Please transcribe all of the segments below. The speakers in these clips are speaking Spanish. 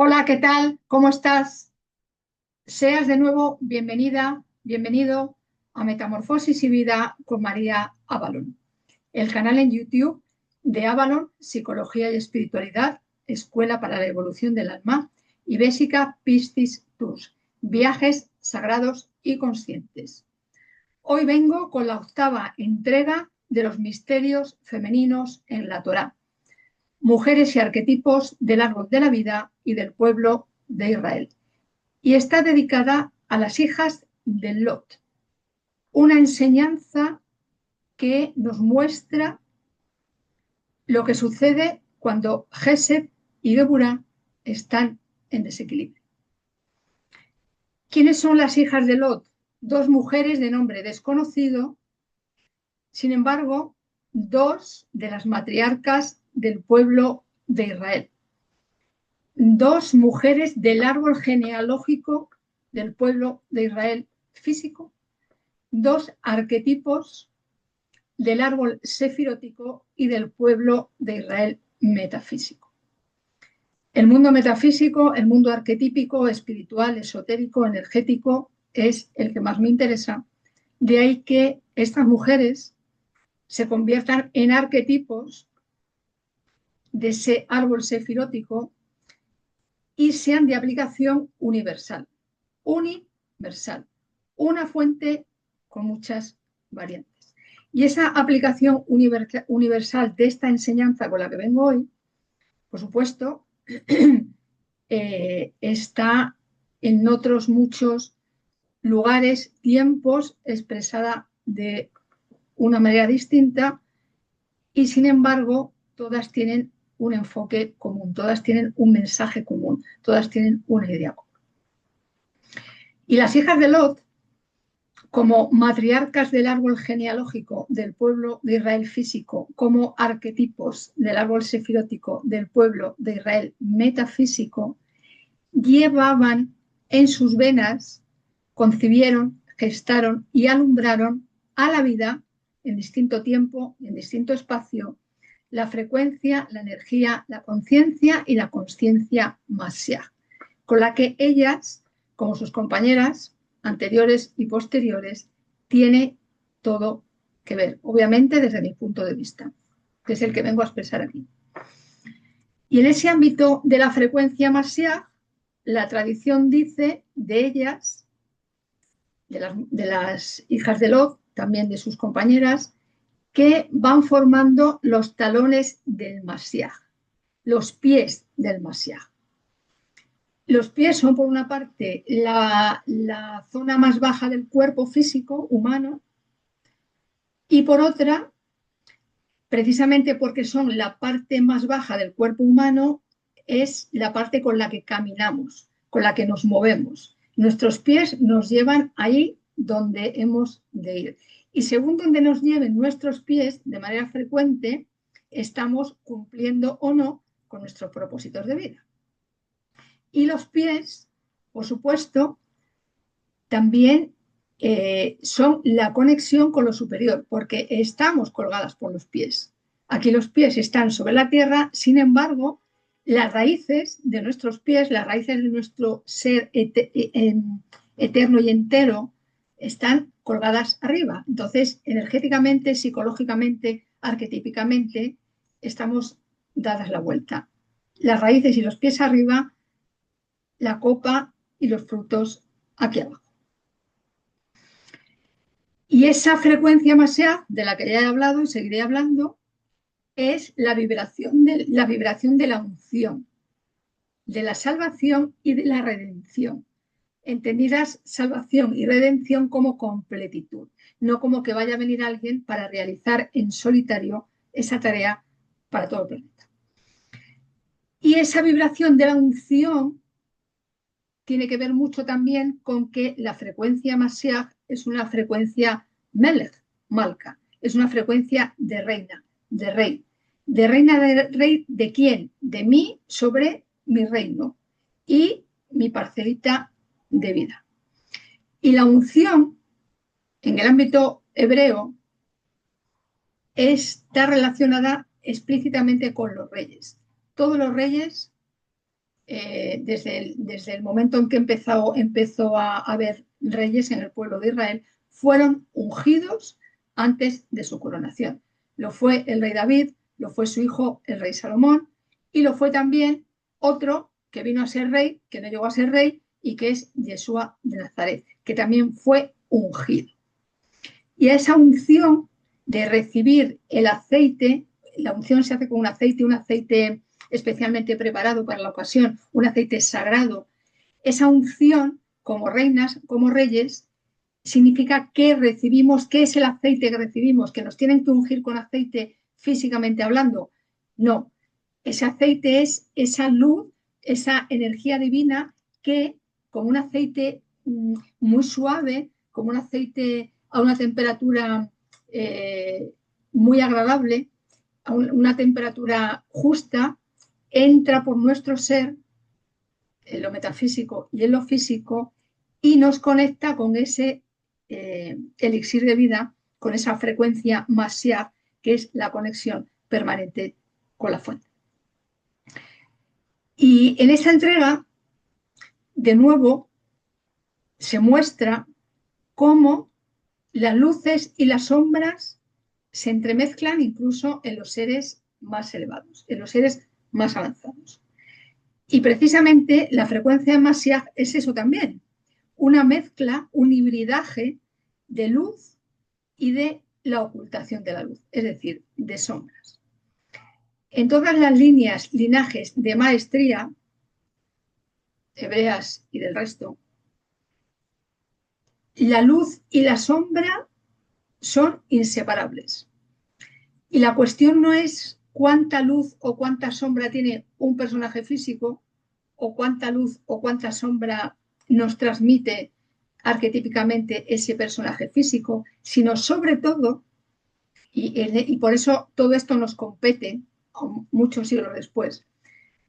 Hola, ¿qué tal? ¿Cómo estás? Seas de nuevo bienvenida, bienvenido a Metamorfosis y Vida con María Avalon, el canal en YouTube de Avalon, Psicología y Espiritualidad, Escuela para la Evolución del Alma, y Bésica Piscis Tours, Viajes Sagrados y Conscientes. Hoy vengo con la octava entrega de los misterios femeninos en la Torá, mujeres y arquetipos del árbol de la vida y del pueblo de Israel. Y está dedicada a las hijas de Lot, una enseñanza que nos muestra lo que sucede cuando Gesed y Geburah están en desequilibrio. ¿Quiénes son las hijas de Lot? Dos mujeres de nombre desconocido, sin embargo, dos de las matriarcas del pueblo de Israel, dos mujeres del árbol genealógico del pueblo de Israel físico, dos arquetipos del árbol sefirótico y del pueblo de Israel metafísico. El mundo metafísico, el mundo arquetípico, espiritual, esotérico, energético, es el que más me interesa. De ahí que estas mujeres se conviertan en arquetipos de ese árbol sefirótico y sean de aplicación universal. Universal. Una fuente con muchas variantes. Y esa aplicación universal de esta enseñanza con la que vengo hoy, por supuesto, está en otros muchos lugares, tiempos, expresada de una manera distinta y sin embargo todas tienen un enfoque común, todas tienen un mensaje común, todas tienen una idea común. Y las hijas de Lot, como matriarcas del árbol genealógico del pueblo de Israel físico, como arquetipos del árbol sefirótico del pueblo de Israel metafísico, llevaban en sus venas, concibieron, gestaron y alumbraron a la vida en distinto tiempo y en distinto espacio la frecuencia, la energía, la conciencia y la consciencia Mashiach, con la que ellas, como sus compañeras anteriores y posteriores, tiene todo que ver, obviamente desde mi punto de vista, que es el que vengo a expresar aquí. Y en ese ámbito de la frecuencia Mashiach, la tradición dice de ellas, de las hijas de Lot, también de sus compañeras, que van formando los talones del Mashiach, los pies del Mashiach. Los pies son, por una parte, la zona más baja del cuerpo físico humano y por otra, precisamente porque son la parte más baja del cuerpo humano, es la parte con la que caminamos, con la que nos movemos. Nuestros pies nos llevan ahí donde hemos de ir. Y según donde nos lleven nuestros pies, de manera frecuente, estamos cumpliendo o no con nuestros propósitos de vida. Y los pies, por supuesto, también son la conexión con lo superior, porque estamos colgadas por los pies. Aquí los pies están sobre la tierra, sin embargo, las raíces de nuestros pies, las raíces de nuestro ser eterno y entero, están colgadas arriba. Entonces, energéticamente, psicológicamente, arquetípicamente, estamos dadas la vuelta. Las raíces y los pies arriba, la copa y los frutos aquí abajo. Y esa frecuencia Mashiach, de la que ya he hablado y seguiré hablando, es la vibración de la unción, de la salvación y de la redención. Entendidas salvación y redención como completitud, no como que vaya a venir alguien para realizar en solitario esa tarea para todo el planeta. Y esa vibración de la unción tiene que ver mucho también con que la frecuencia Mashiach es una frecuencia Melech, Malka, es una frecuencia de reina, de rey. ¿De reina de rey de quién? De mí sobre mi reino y mi parcelita de vida. Y la unción, en el ámbito hebreo, está relacionada explícitamente con los reyes. Todos los reyes desde el momento en que empezó a haber reyes en el pueblo de Israel, fueron ungidos antes de su coronación. Lo fue el rey David, lo fue su hijo el rey Salomón, y lo fue también otro que vino a ser rey, que no llegó a ser rey, y que es Yeshua de Nazaret, que también fue ungido. Y a esa unción de recibir el aceite, la unción se hace con un aceite especialmente preparado para la ocasión, un aceite sagrado. Esa unción, como reinas, como reyes, significa que recibimos, ¿qué es el aceite que recibimos? ¿Que nos tienen que ungir con aceite físicamente hablando? No, ese aceite es esa luz, esa energía divina que, como un aceite muy suave, como un aceite a una temperatura muy agradable, a una temperatura justa, entra por nuestro ser, en lo metafísico y en lo físico, y nos conecta con ese elixir de vida, con esa frecuencia Mashiach, que es la conexión permanente con la fuente. Y en esa entrega, de nuevo, se muestra cómo las luces y las sombras se entremezclan incluso en los seres más elevados, en los seres más avanzados. Y precisamente la frecuencia de Mashiach es eso también, una mezcla, un hibridaje de luz y de la ocultación de la luz, es decir, de sombras. En todas las líneas, linajes de maestría, hebreas y del resto, la luz y la sombra son inseparables. Y la cuestión no es cuánta luz o cuánta sombra tiene un personaje físico, o cuánta luz o cuánta sombra nos transmite arquetípicamente ese personaje físico, sino sobre todo, y por eso todo esto nos compete muchos siglos después,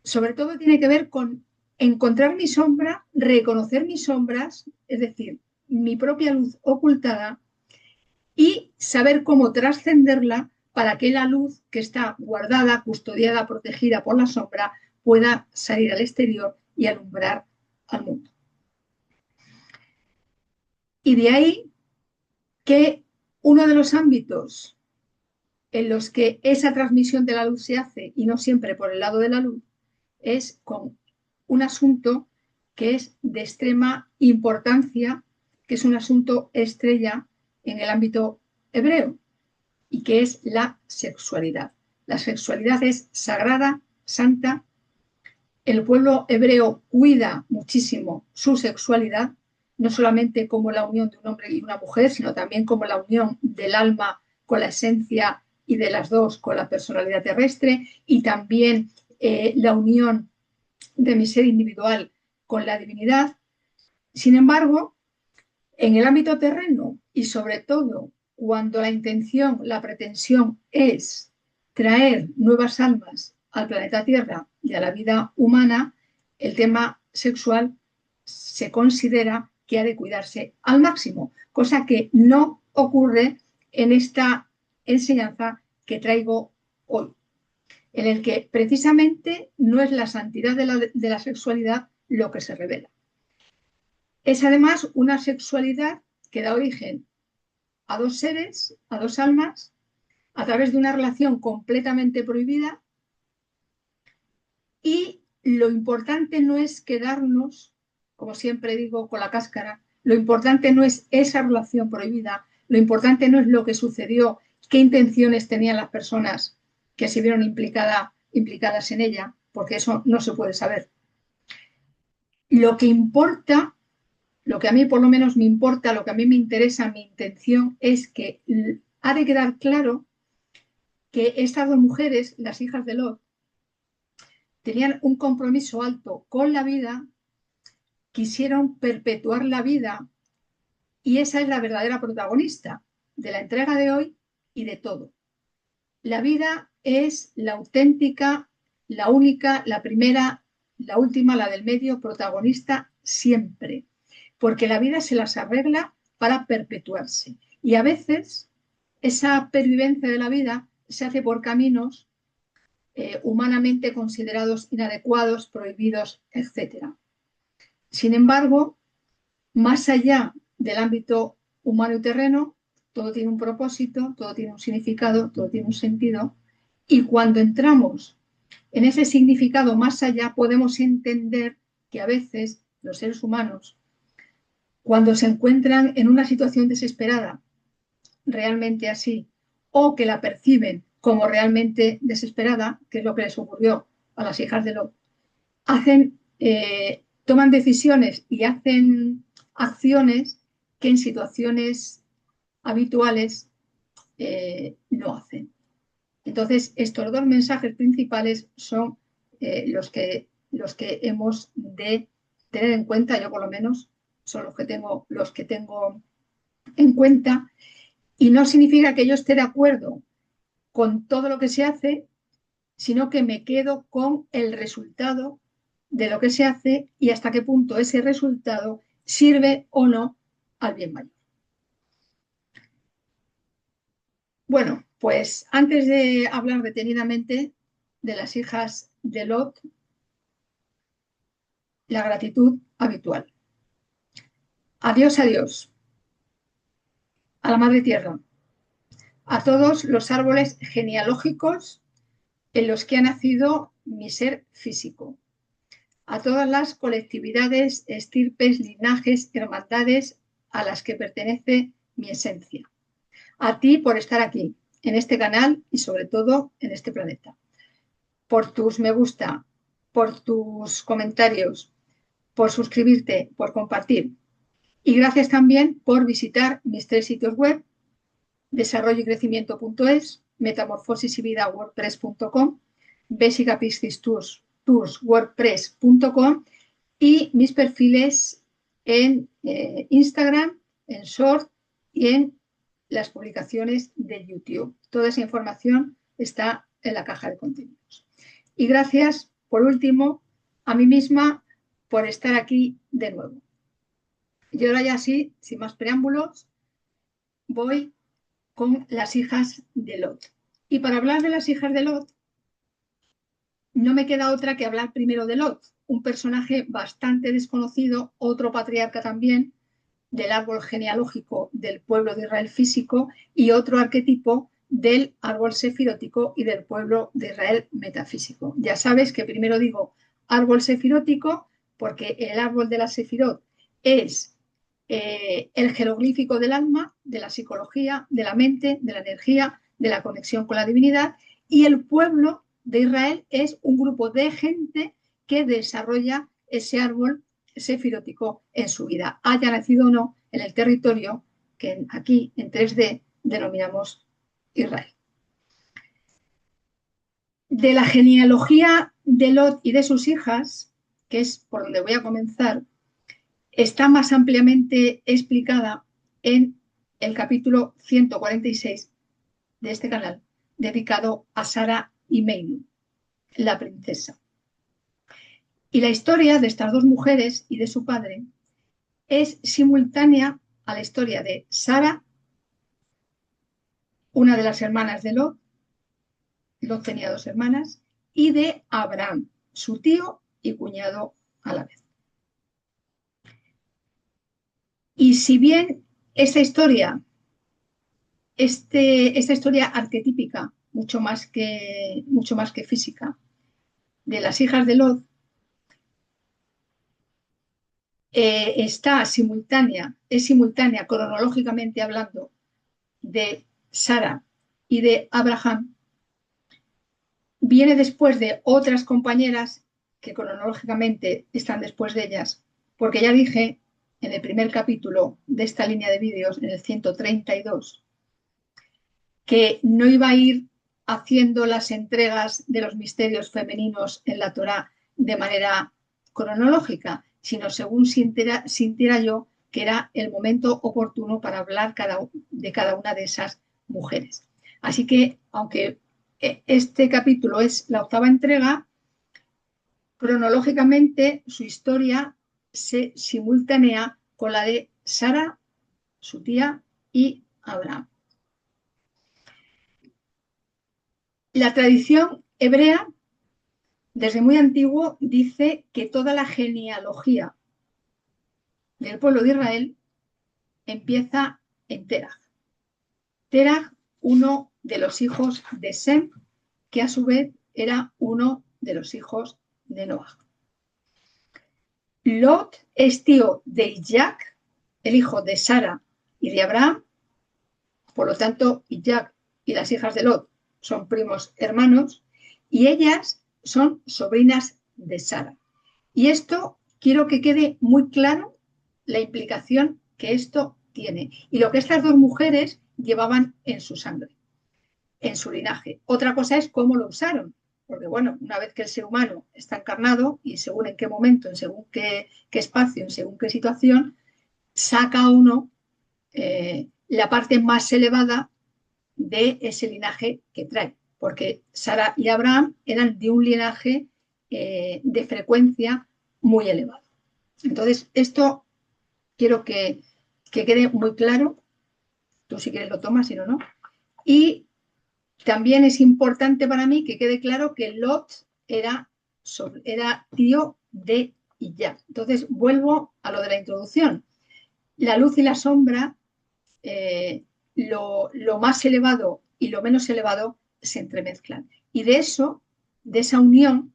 sobre todo tiene que ver con encontrar mi sombra, reconocer mis sombras, es decir, mi propia luz ocultada, y saber cómo trascenderla para que la luz que está guardada, custodiada, protegida por la sombra, pueda salir al exterior y alumbrar al mundo. Y de ahí que uno de los ámbitos en los que esa transmisión de la luz se hace, y no siempre por el lado de la luz, es con un asunto que es de extrema importancia, que es un asunto estrella en el ámbito hebreo, y que es la sexualidad. La sexualidad es sagrada, santa. El pueblo hebreo cuida muchísimo su sexualidad, no solamente como la unión de un hombre y una mujer, sino también como la unión del alma con la esencia y de las dos con la personalidad terrestre, y también la unión de mi ser individual con la divinidad. Sin embargo, en el ámbito terreno, y sobre todo cuando la intención, la pretensión es traer nuevas almas al planeta Tierra y a la vida humana, el tema sexual se considera que ha de cuidarse al máximo, cosa que no ocurre en esta enseñanza que traigo hoy, en el que precisamente no es la santidad de la sexualidad lo que se revela. Es además una sexualidad que da origen a dos seres, a dos almas, a través de una relación completamente prohibida, y lo importante no es quedarnos, como siempre digo, con la cáscara, lo importante no es esa relación prohibida, lo importante no es lo que sucedió, qué intenciones tenían las personas que se vieron implicadas en ella, porque eso no se puede saber. Lo que importa, lo que a mí por lo menos me importa, lo que a mí me interesa, mi intención es que ha de quedar claro que estas dos mujeres, las hijas de Lot, tenían un compromiso alto con la vida, quisieron perpetuar la vida, y esa es la verdadera protagonista de la entrega de hoy y de todo. La vida es la auténtica, la única, la primera, la última, la del medio, protagonista siempre, porque la vida se las arregla para perpetuarse. Y a veces esa pervivencia de la vida se hace por caminos humanamente considerados inadecuados, prohibidos, etc. Sin embargo, más allá del ámbito humano y terreno, todo tiene un propósito, todo tiene un significado, todo tiene un sentido, y cuando entramos en ese significado más allá, podemos entender que a veces los seres humanos, cuando se encuentran en una situación desesperada, realmente así, o que la perciben como realmente desesperada, que es lo que les ocurrió a las hijas de Lot, toman decisiones y hacen acciones que en situaciones habituales no hacen. Entonces, estos dos mensajes principales son los que hemos de tener en cuenta, yo por lo menos son los que tengo en cuenta, y no significa que yo esté de acuerdo con todo lo que se hace, sino que me quedo con el resultado de lo que se hace y hasta qué punto ese resultado sirve o no al bien mayor. Bueno, pues antes de hablar detenidamente de las hijas de Lot, la gratitud habitual. Adiós, adiós, a la Madre Tierra, a todos los árboles genealógicos en los que ha nacido mi ser físico, a todas las colectividades, estirpes, linajes, hermandades a las que pertenece mi esencia. A ti por estar aquí, en este canal y sobre todo en este planeta. Por tus me gusta, por tus comentarios, por suscribirte, por compartir. Y gracias también por visitar mis 3 sitios web, desarrolloycrecimiento.es, metamorfosis y vida wordpress.com, Basic Piscis Tours wordpress.com y mis perfiles en Instagram, en Short y en las publicaciones de YouTube. Toda esa información está en la caja de contenidos. Y gracias, por último, a mí misma por estar aquí de nuevo. Y ahora ya sí, sin más preámbulos, voy con las hijas de Lot. Y para hablar de las hijas de Lot, no me queda otra que hablar primero de Lot, un personaje bastante desconocido, otro patriarca también, del árbol genealógico del pueblo de Israel físico y otro arquetipo del árbol sefirótico y del pueblo de Israel metafísico. Ya sabes que primero digo árbol sefirótico porque el árbol de la sefirot es el jeroglífico del alma, de la psicología, de la mente, de la energía, de la conexión con la divinidad, y el pueblo de Israel es un grupo de gente que desarrolla ese árbol sefirótico en su vida, haya nacido o no en el territorio que aquí en 3D denominamos Israel. De la genealogía de Lot y de sus hijas, que es por donde voy a comenzar, está más ampliamente explicada en el capítulo 146 de este canal, dedicado a Sara y Meinu, la princesa. Y la historia de estas dos mujeres y de su padre es simultánea a la historia de Sara, una de las hermanas de Lot, Lot tenía 2 hermanas, y de Abraham, su tío y cuñado a la vez. Y si bien esta historia arquetípica, mucho más que física, de las hijas de Lot, es simultánea cronológicamente hablando de Sara y de Abraham, viene después de otras compañeras que cronológicamente están después de ellas, porque ya dije en el primer capítulo de esta línea de vídeos, en el 132, que no iba a ir haciendo las entregas de los misterios femeninos en la Torá de manera cronológica, sino según sintiera yo que era el momento oportuno para hablar de cada una de esas mujeres. Así que, aunque este capítulo es la 8ª entrega, cronológicamente su historia se simultánea con la de Sara, su tía, y Abraham. La tradición hebrea, desde muy antiguo, dice que toda la genealogía del pueblo de Israel empieza en Terah. Terah, uno de los hijos de Sem, que a su vez era uno de los hijos de Noah. Lot es tío de Isaac, el hijo de Sara y de Abraham. Por lo tanto, Isaac y las hijas de Lot son primos hermanos y ellas son sobrinas de Sara. Y esto quiero que quede muy claro la implicación que esto tiene y lo que estas dos mujeres llevaban en su sangre, en su linaje. Otra cosa es cómo lo usaron, porque bueno, una vez que el ser humano está encarnado y según en qué momento, en según qué espacio, en según qué situación, saca uno la parte más elevada de ese linaje que trae, porque Sara y Abraham eran de un linaje de frecuencia muy elevado. Entonces, esto quiero que quede muy claro. Tú si quieres lo tomas, si no, no. Y también es importante para mí que quede claro que Lot era tío de Isaac. Entonces, vuelvo a lo de la introducción. La luz y la sombra, lo más elevado y lo menos elevado se entremezclan. Y de eso, de esa unión,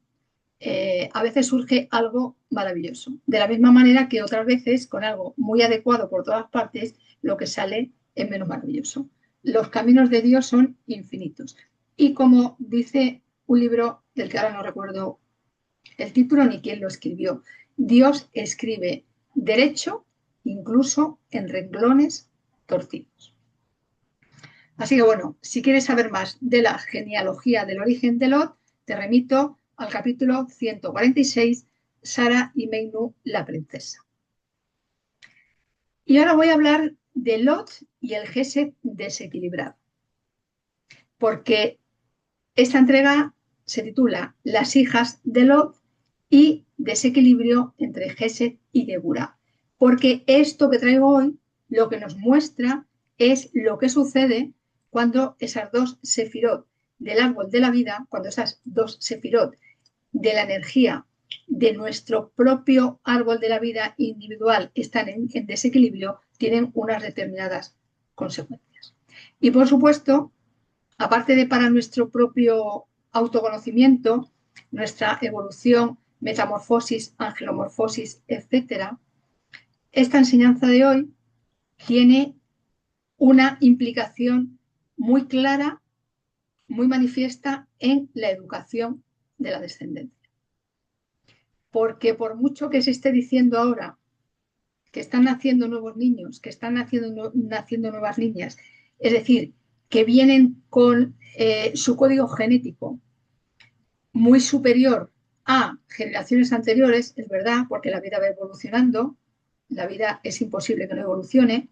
a veces surge algo maravilloso. De la misma manera que otras veces, con algo muy adecuado por todas partes, lo que sale es menos maravilloso. Los caminos de Dios son infinitos. Y como dice un libro del que ahora no recuerdo el título ni quién lo escribió, Dios escribe derecho incluso en renglones torcidos. Así que bueno, si quieres saber más de la genealogía del origen de Lot, te remito al capítulo 146, Sara y Meinu, la princesa. Y ahora voy a hablar de Lot y el Gesed desequilibrado, porque esta entrega se titula Las hijas de Lot y desequilibrio entre Gesed y Geburah, porque esto que traigo hoy lo que nos muestra es lo que sucede cuando esas dos sefirot del árbol de la vida, cuando esas dos sefirot de la energía de nuestro propio árbol de la vida individual están en desequilibrio, tienen unas determinadas consecuencias. Y por supuesto, aparte de para nuestro propio autoconocimiento, nuestra evolución, metamorfosis, angelomorfosis, etc., esta enseñanza de hoy tiene una implicación muy clara, muy manifiesta en la educación de la descendencia. Porque por mucho que se esté diciendo ahora que están naciendo nuevos niños, que están naciendo nuevas niñas, es decir, que vienen con su código genético muy superior a generaciones anteriores, es verdad, porque la vida va evolucionando, la vida es imposible que no evolucione,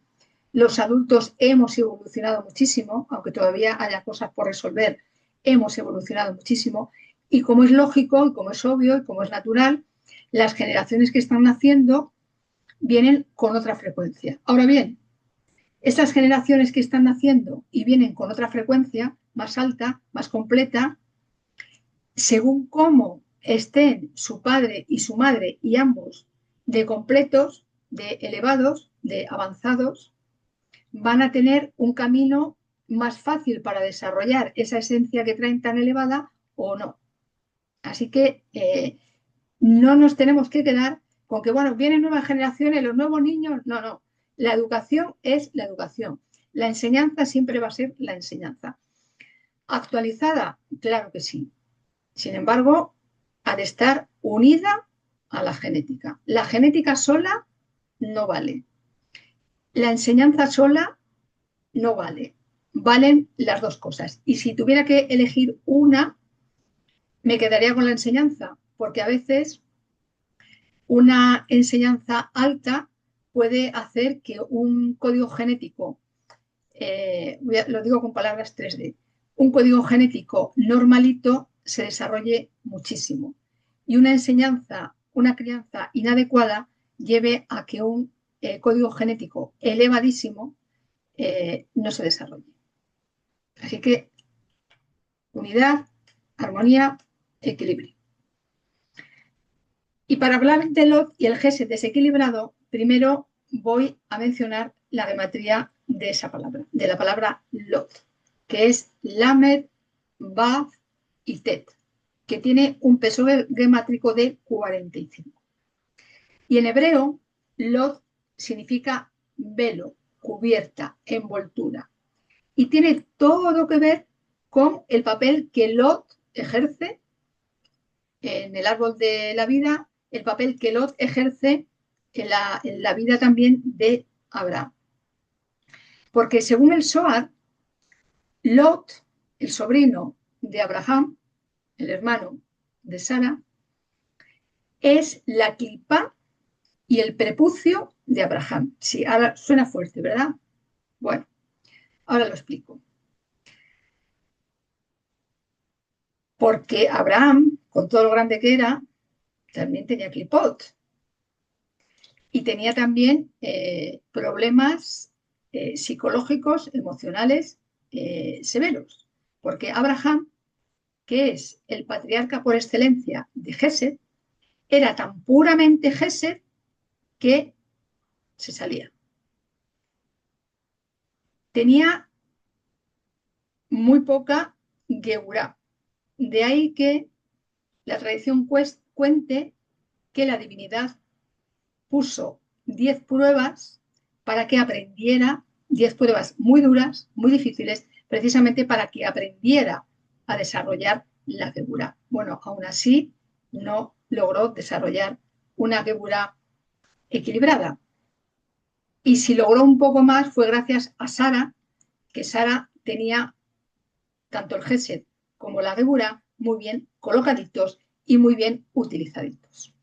los adultos hemos evolucionado muchísimo, aunque todavía haya cosas por resolver, hemos evolucionado muchísimo, y como es lógico, y como es obvio, y como es natural, las generaciones que están naciendo vienen con otra frecuencia. Ahora bien, estas generaciones que están naciendo y vienen con otra frecuencia, más alta, más completa, según cómo estén su padre y su madre y ambos de completos, de elevados, de avanzados, van a tener un camino más fácil para desarrollar esa esencia que traen tan elevada o no. Así que no nos tenemos que quedar con que, bueno, vienen nuevas generaciones, los nuevos niños. No, no. La educación es la educación. La enseñanza siempre va a ser la enseñanza. ¿Actualizada? Claro que sí. Sin embargo, ha de estar unida a la genética. La genética sola no vale. La enseñanza sola no vale. Valen las dos cosas. Y si tuviera que elegir una, me quedaría con la enseñanza, porque a veces una enseñanza alta puede hacer que un código genético, lo digo con palabras 3D, un código genético normalito se desarrolle muchísimo. Y una enseñanza, una crianza inadecuada lleve a que un código genético elevadísimo no se desarrolle. Así que unidad, armonía, equilibrio. Y para hablar de Lot y el Gesed desequilibrado, primero voy a mencionar la gematría de esa palabra, de la palabra Lot, que es Lamed, Baf y Tet, que tiene un peso gemátrico de 45. Y en hebreo, Lot significa velo, cubierta, envoltura. Y tiene todo que ver con el papel que Lot ejerce en el árbol de la vida, el papel que Lot ejerce en la vida también de Abraham. Porque según el Zohar, Lot, el sobrino de Abraham, el hermano de Sara, es la clipa y el prepucio de Abraham. Sí, ahora suena fuerte, ¿verdad? Bueno, ahora lo explico. Porque Abraham, con todo lo grande que era, también tenía clipot. Y tenía también problemas psicológicos, emocionales severos. Porque Abraham, que es el patriarca por excelencia de Gesed, era tan puramente Gesed que se salía. Tenía muy poca Geburá. De ahí que la tradición cuente que la divinidad puso 10 pruebas para que aprendiera, 10 pruebas muy duras, muy difíciles, precisamente para que aprendiera a desarrollar la Geburá. Bueno, aún así no logró desarrollar una Geburá equilibrada. Y si logró un poco más fue gracias a Sara, que Sara tenía tanto el Gesed como la Geburá muy bien colocaditos y muy bien utilizaditos.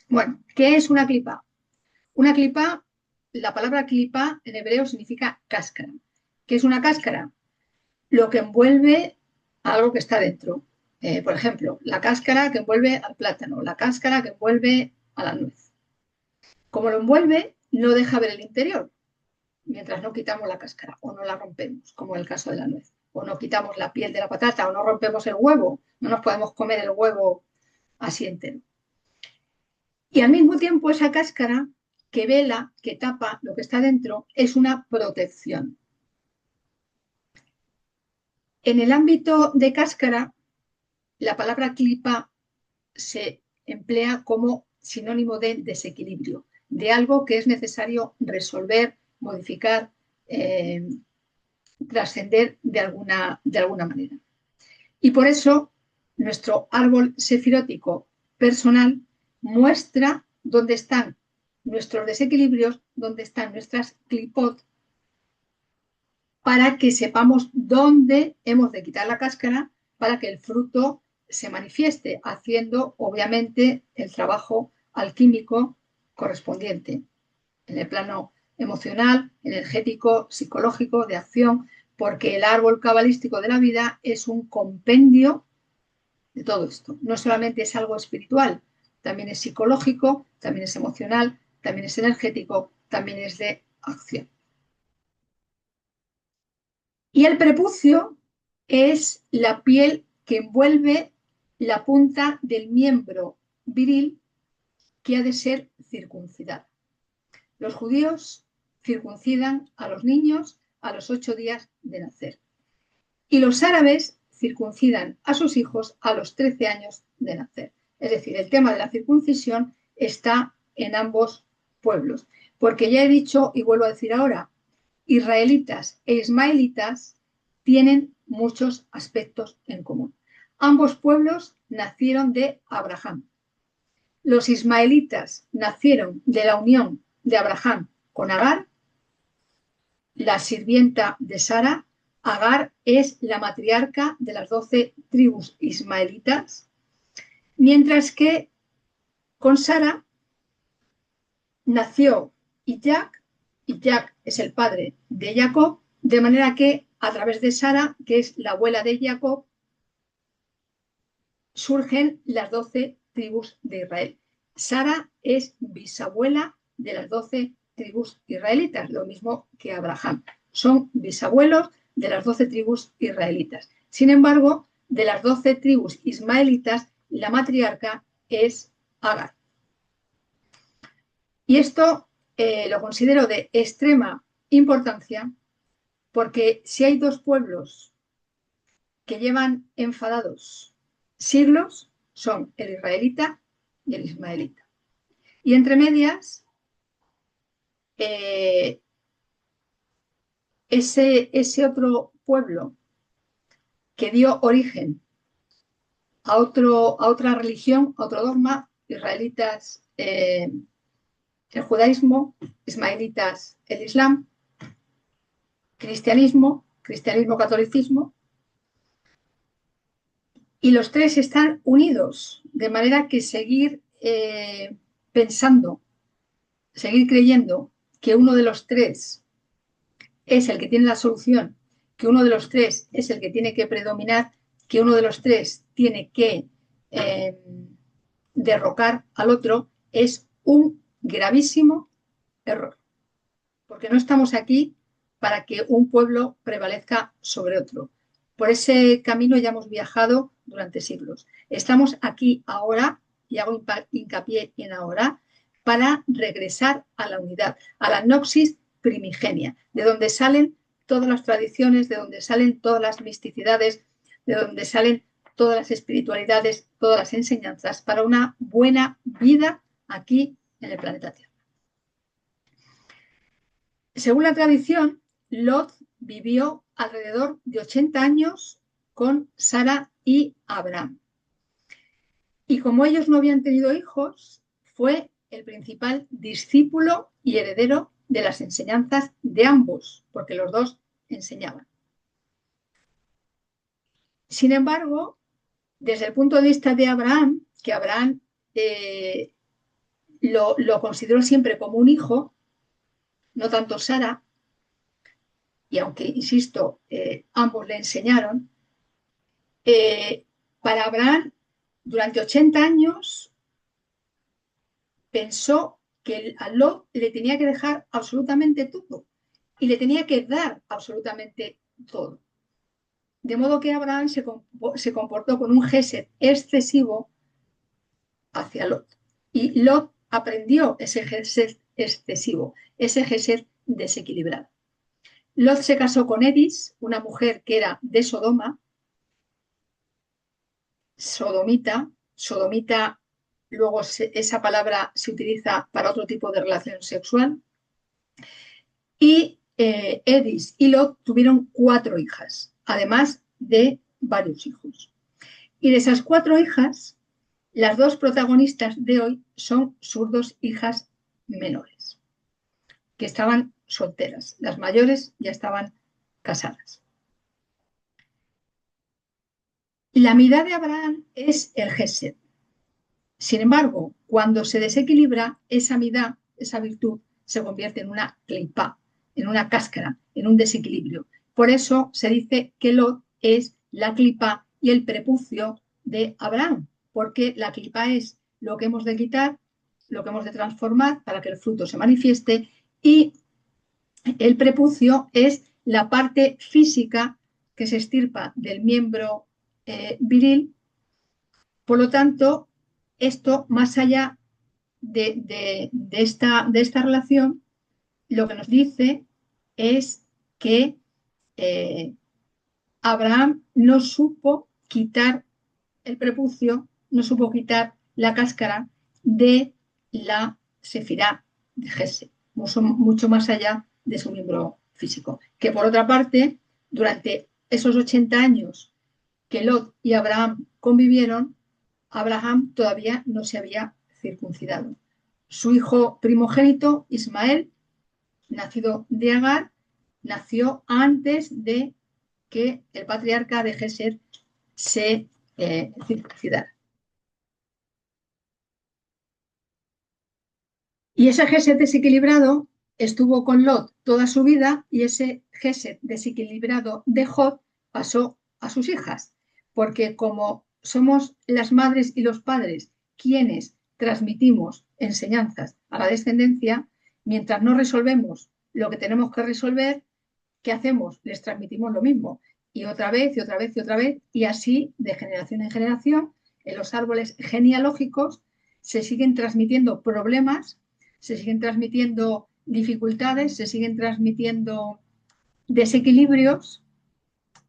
Bueno, ¿qué es una clipa? Una clipa, la palabra clipa en hebreo significa cáscara. ¿Qué es una cáscara? Lo que envuelve algo que está dentro. Por ejemplo, la cáscara que envuelve al plátano, la cáscara que envuelve a la nuez. Como lo envuelve, no deja ver el interior, mientras no quitamos la cáscara o no la rompemos, como en el caso de la nuez. O no quitamos la piel de la patata o no rompemos el huevo, no nos podemos comer el huevo así entero. Y al mismo tiempo esa cáscara que vela, que tapa lo que está dentro, es una protección. En el ámbito de cáscara, la palabra clipa se emplea como sinónimo de desequilibrio, de algo que es necesario resolver, modificar, trascender de alguna manera. Y por eso nuestro árbol sefirótico personal muestra dónde están nuestros desequilibrios, dónde están nuestras clipot, para que sepamos dónde hemos de quitar la cáscara para que el fruto se manifieste, haciendo obviamente el trabajo alquímico correspondiente en el plano emocional, energético, psicológico, de acción, porque el árbol cabalístico de la vida es un compendio de todo esto. No solamente es algo espiritual, también es psicológico, también es emocional, también es energético, también es de acción. Y el prepucio es la piel que envuelve la punta del miembro viril que ha de ser circuncidada. Los judíos circuncidan a los niños a los 8 días de nacer. Y los árabes circuncidan a sus hijos a los 13 años de nacer. Es decir, el tema de la circuncisión está en ambos pueblos. Porque ya he dicho, y vuelvo a decir ahora, israelitas e ismaelitas tienen muchos aspectos en común. Ambos pueblos nacieron de Abraham. Los ismaelitas nacieron de la unión de Abraham con Agar, la sirvienta de Sara. Agar es la matriarca de las 12 tribus ismaelitas, mientras que con Sara nació Isaac. Isaac es el padre de Jacob, de manera que a través de Sara, que es la abuela de Jacob, surgen las 12 tribus de Israel. Sara es bisabuela de las 12 tribus israelitas, lo mismo que Abraham. Son bisabuelos de las 12 tribus israelitas. Sin embargo, de las 12 tribus ismaelitas, la matriarca es Agar. Y esto lo considero de extrema importancia porque si hay dos pueblos que llevan enfadados siglos, son el israelita y el ismaelita. Y entre medias, ese otro pueblo que dio origen a otra religión, a otro dogma, israelitas el judaísmo, ismaelitas el islam, cristianismo, catolicismo, y los tres están unidos, de manera que seguir pensando, seguir creyendo que uno de los tres es el que tiene la solución, que uno de los tres es el que tiene que predominar, que uno de los tres tiene que derrocar al otro, es un gravísimo error. Porque no estamos aquí para que un pueblo prevalezca sobre otro. Por ese camino ya hemos viajado durante siglos. Estamos aquí ahora, y hago hincapié en ahora, para regresar a la unidad, a la noxis primigenia, de donde salen todas las tradiciones, de donde salen todas las misticidades, de donde salen todas las espiritualidades, todas las enseñanzas para una buena vida aquí en el planeta Tierra. Según la tradición, Lot vivió alrededor de 80 años con Sara y Abraham. Y como ellos no habían tenido hijos, fue el principal discípulo y heredero de las enseñanzas de ambos, porque los dos enseñaban. Sin embargo, desde el punto de vista de Abraham, que Abraham lo consideró siempre como un hijo, no tanto Sara, y aunque, insisto, ambos le enseñaron, para Abraham, durante 80 años, pensó que a Lot le tenía que dejar absolutamente todo y le tenía que dar absolutamente todo. De modo que Abraham se comportó con un gesed excesivo hacia Lot. Y Lot aprendió ese gesed excesivo, ese gesed desequilibrado. Lot se casó con Edis, una mujer que era de Sodoma, sodomita, luego esa palabra se utiliza para otro tipo de relación sexual, y Edis y Lot tuvieron 4 hijas, además de varios hijos. Y de esas 4 hijas, las 2 protagonistas de hoy son sus 2 hijas menores, que estaban solteras. Las mayores ya estaban casadas. La mirada de Abraham es el gesed. Sin embargo, cuando se desequilibra, esa midá, esa virtud, se convierte en una clipá, en una cáscara, en un desequilibrio. Por eso se dice que Lot es la clipá y el prepucio de Abraham, porque la clipá es lo que hemos de quitar, lo que hemos de transformar para que el fruto se manifieste, y el prepucio es la parte física que se extirpa del miembro viril. Por lo tanto, esto, más allá de esta relación, lo que nos dice es que Abraham no supo quitar el prepucio, no supo quitar la cáscara de la sefirá de Gesed, mucho más allá de su miembro físico. Que por otra parte, durante esos 80 años que Lot y Abraham convivieron, Abraham todavía no se había circuncidado. Su hijo primogénito, Ismael, nacido de Agar, nació antes de que el patriarca de Gesed se circuncidara. Y ese Gesed desequilibrado estuvo con Lot toda su vida, y ese Gesed desequilibrado de Jod pasó a sus hijas, porque como somos las madres y los padres quienes transmitimos enseñanzas a la descendencia, mientras no resolvemos lo que tenemos que resolver, ¿qué hacemos? Les transmitimos lo mismo. y otra vez, y otra vez, y otra vez, y así de generación en generación, en los árboles genealógicos se siguen transmitiendo problemas, se siguen transmitiendo dificultades, se siguen transmitiendo desequilibrios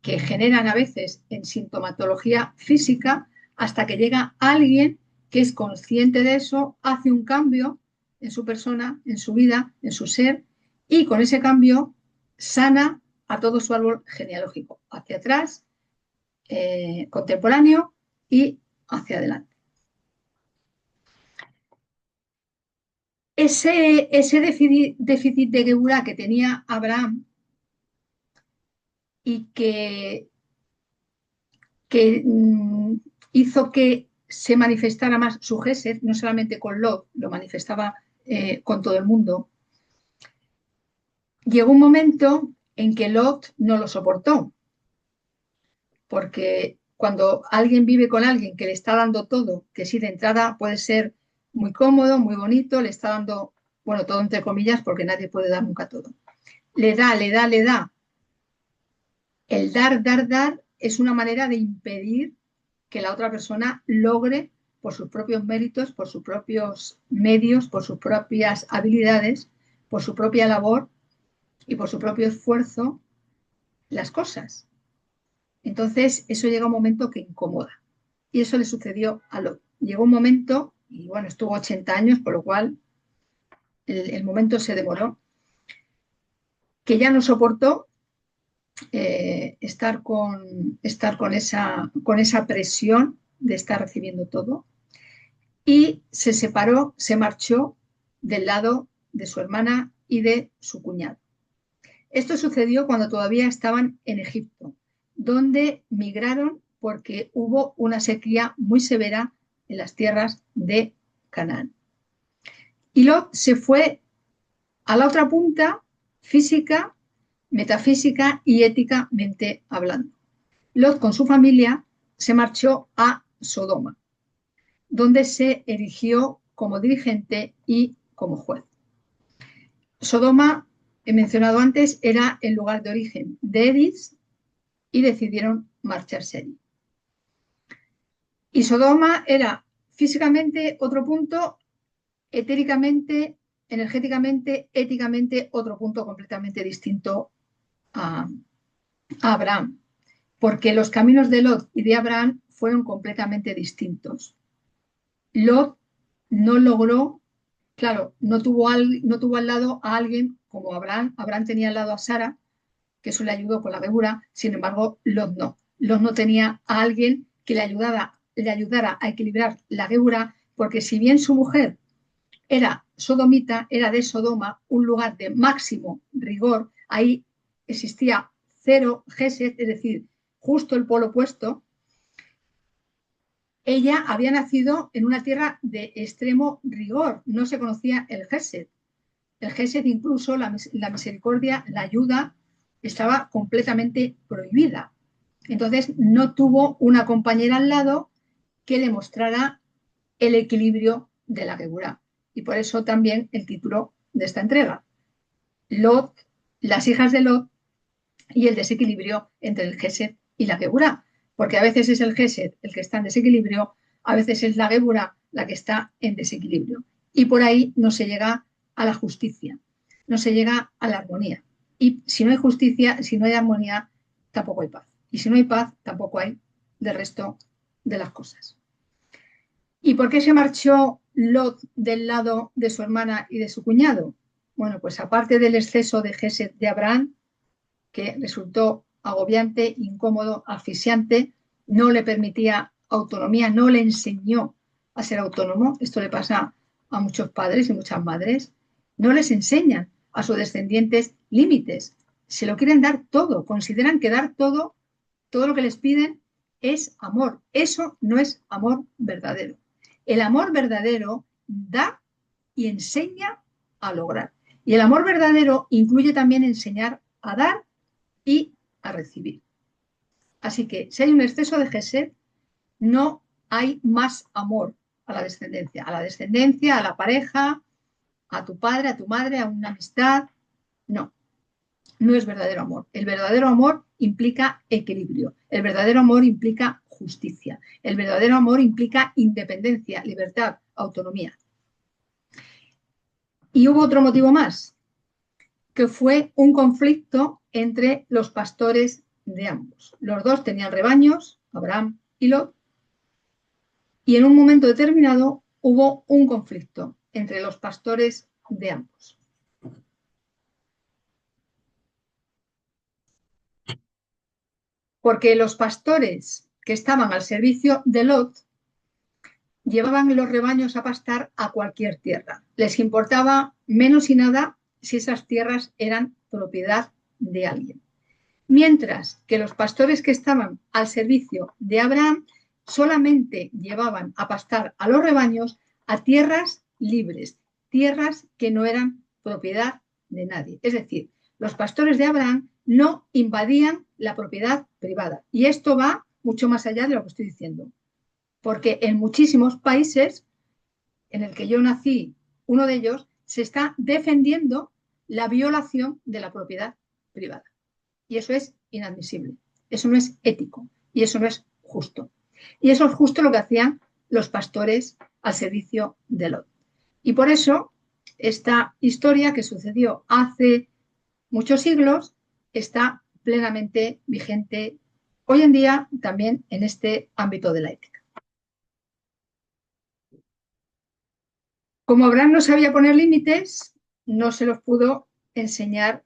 que generan a veces en sintomatología física hasta que llega alguien que es consciente de eso, hace un cambio en su persona, en su vida, en su ser, y con ese cambio sana a todo su árbol genealógico, hacia atrás, contemporáneo y hacia adelante. Ese déficit de Geburah que tenía Abraham y que hizo que se manifestara más su Gesed, no solamente con Lot, lo manifestaba con todo el mundo. Llegó un momento en que Lot no lo soportó, porque cuando alguien vive con alguien que le está dando todo, que sí de entrada puede ser muy cómodo, muy bonito, le está dando, bueno, todo entre comillas, porque nadie puede dar nunca todo. Le da, le da, le da. El dar, dar, dar es una manera de impedir que la otra persona logre por sus propios méritos, por sus propios medios, por sus propias habilidades, por su propia labor y por su propio esfuerzo las cosas. Entonces, eso llega a un momento que incomoda. Y eso le sucedió a Lot. Llegó un momento, y bueno, estuvo 80 años, por lo cual el momento se demoró, que ya no soportó estar con esa presión de estar recibiendo todo y se separó, se marchó del lado de su hermana y de su cuñado. Esto sucedió cuando todavía estaban en Egipto, donde migraron porque hubo una sequía muy severa en las tierras de Canaán. Y Lot se fue a la otra punta, física, metafísica y éticamente hablando. Lot con su familia se marchó a Sodoma, donde se erigió como dirigente y como juez. Sodoma, he mencionado antes, era el lugar de origen de Edith y decidieron marcharse allí. Y Sodoma era físicamente otro punto, etéricamente, energéticamente, éticamente otro punto completamente distinto a Abraham, porque los caminos de Lot y de Abraham fueron completamente distintos. Lot no logró, claro, no tuvo al lado a alguien como Abraham. Abraham tenía al lado a Sara, que eso le ayudó con la Geburah, sin embargo, Lot no. Lot no tenía a alguien que le ayudara a equilibrar la Geburah, porque si bien su mujer era sodomita, era de Sodoma, un lugar de máximo rigor, ahí existía cero Gesed, es decir, justo el polo opuesto. Ella había nacido en una tierra de extremo rigor, no se conocía el Gesed. El Gesed, incluso la misericordia, la ayuda, estaba completamente prohibida. Entonces no tuvo una compañera al lado que le mostrara el equilibrio de la Geburah. Y por eso también el título de esta entrega. Lot, las hijas de Lot y el desequilibrio entre el Gesed y la Geburah. Porque a veces es el Gesed el que está en desequilibrio, a veces es la Geburah la que está en desequilibrio. Y por ahí no se llega a la justicia, no se llega a la armonía. Y si no hay justicia, si no hay armonía, tampoco hay paz. Y si no hay paz, tampoco hay del resto de las cosas. ¿Y por qué se marchó Lot del lado de su hermana y de su cuñado? Bueno, pues aparte del exceso de Gesed de Abraham, que resultó agobiante, incómodo, asfixiante, no le permitía autonomía, no le enseñó a ser autónomo. Esto le pasa a muchos padres y muchas madres. No les enseñan a sus descendientes límites. Se lo quieren dar todo. Consideran que dar todo, todo lo que les piden, es amor. Eso no es amor verdadero. El amor verdadero da y enseña a lograr. Y el amor verdadero incluye también enseñar a dar y a recibir. Así que si hay un exceso de Gesed, no hay más amor a la descendencia, a la pareja, a tu padre, a tu madre, a una amistad. No. no es verdadero amor. El verdadero amor implica equilibrio. El verdadero amor implica justicia. El verdadero amor implica independencia, libertad, autonomía. Y hubo otro motivo más, que fue un conflicto entre los pastores de ambos. Los dos tenían rebaños, Abraham y Lot, y en un momento determinado hubo un conflicto entre los pastores de ambos. Porque los pastores que estaban al servicio de Lot llevaban los rebaños a pastar a cualquier tierra. Les importaba menos y nada si esas tierras eran propiedad de alguien. Mientras que los pastores que estaban al servicio de Abraham solamente llevaban a pastar a los rebaños a tierras libres, tierras que no eran propiedad de nadie. Es decir, los pastores de Abraham no invadían la propiedad privada. Y esto va mucho más allá de lo que estoy diciendo. Porque en muchísimos países, en el que yo nací, uno de ellos, se está defendiendo la violación de la propiedad privada. Y eso es inadmisible, eso no es ético y eso no es justo. Y eso es justo lo que hacían los pastores al servicio de Lot. Y por eso esta historia que sucedió hace muchos siglos está plenamente vigente hoy en día también en este ámbito de la ética. Como Abraham no sabía poner límites, no se los pudo enseñar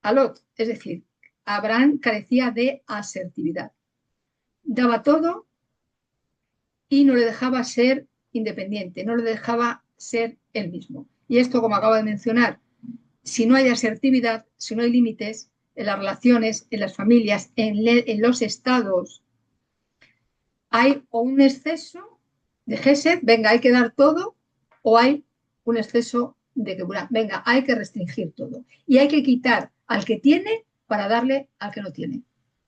a Lot. Es decir, Abraham carecía de asertividad. Daba todo y no le dejaba ser independiente, no le dejaba ser él mismo. Y esto, como acabo de mencionar, si no hay asertividad, si no hay límites en las relaciones, en las familias, en los estados, hay o un exceso de gesed, venga, hay que dar todo, o hay un exceso de geburá, venga, hay que restringir todo. Y hay que quitar al que tiene para darle al que no tiene.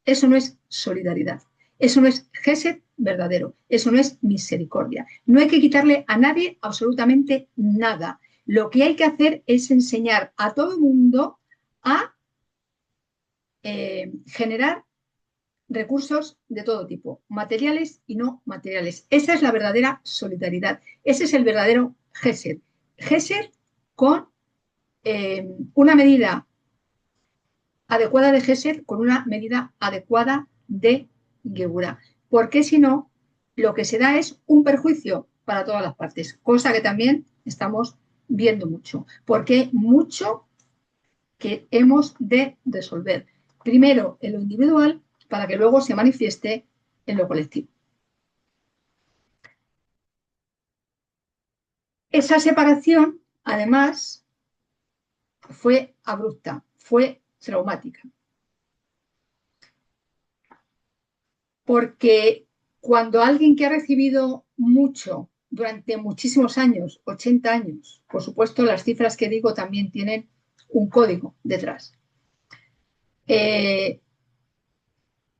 Eso no es solidaridad. Eso no es gesed verdadero. Eso no es misericordia. No hay que quitarle a nadie absolutamente nada. Lo que hay que hacer es enseñar a todo el mundo a generar recursos de todo tipo, materiales y no materiales. Esa es la verdadera solidaridad. Ese es el verdadero gesed. Gesed con una medida adecuada de gesed, con una medida adecuada de geburá. Porque si no, lo que se da es un perjuicio para todas las partes, cosa que también estamos viendo mucho, porque mucho que hemos de resolver. Primero en lo individual, para que luego se manifieste en lo colectivo. Esa separación, además, fue abrupta, fue traumática. Porque cuando alguien que ha recibido mucho durante muchísimos años, 80 años, por supuesto las cifras que digo también tienen un código detrás,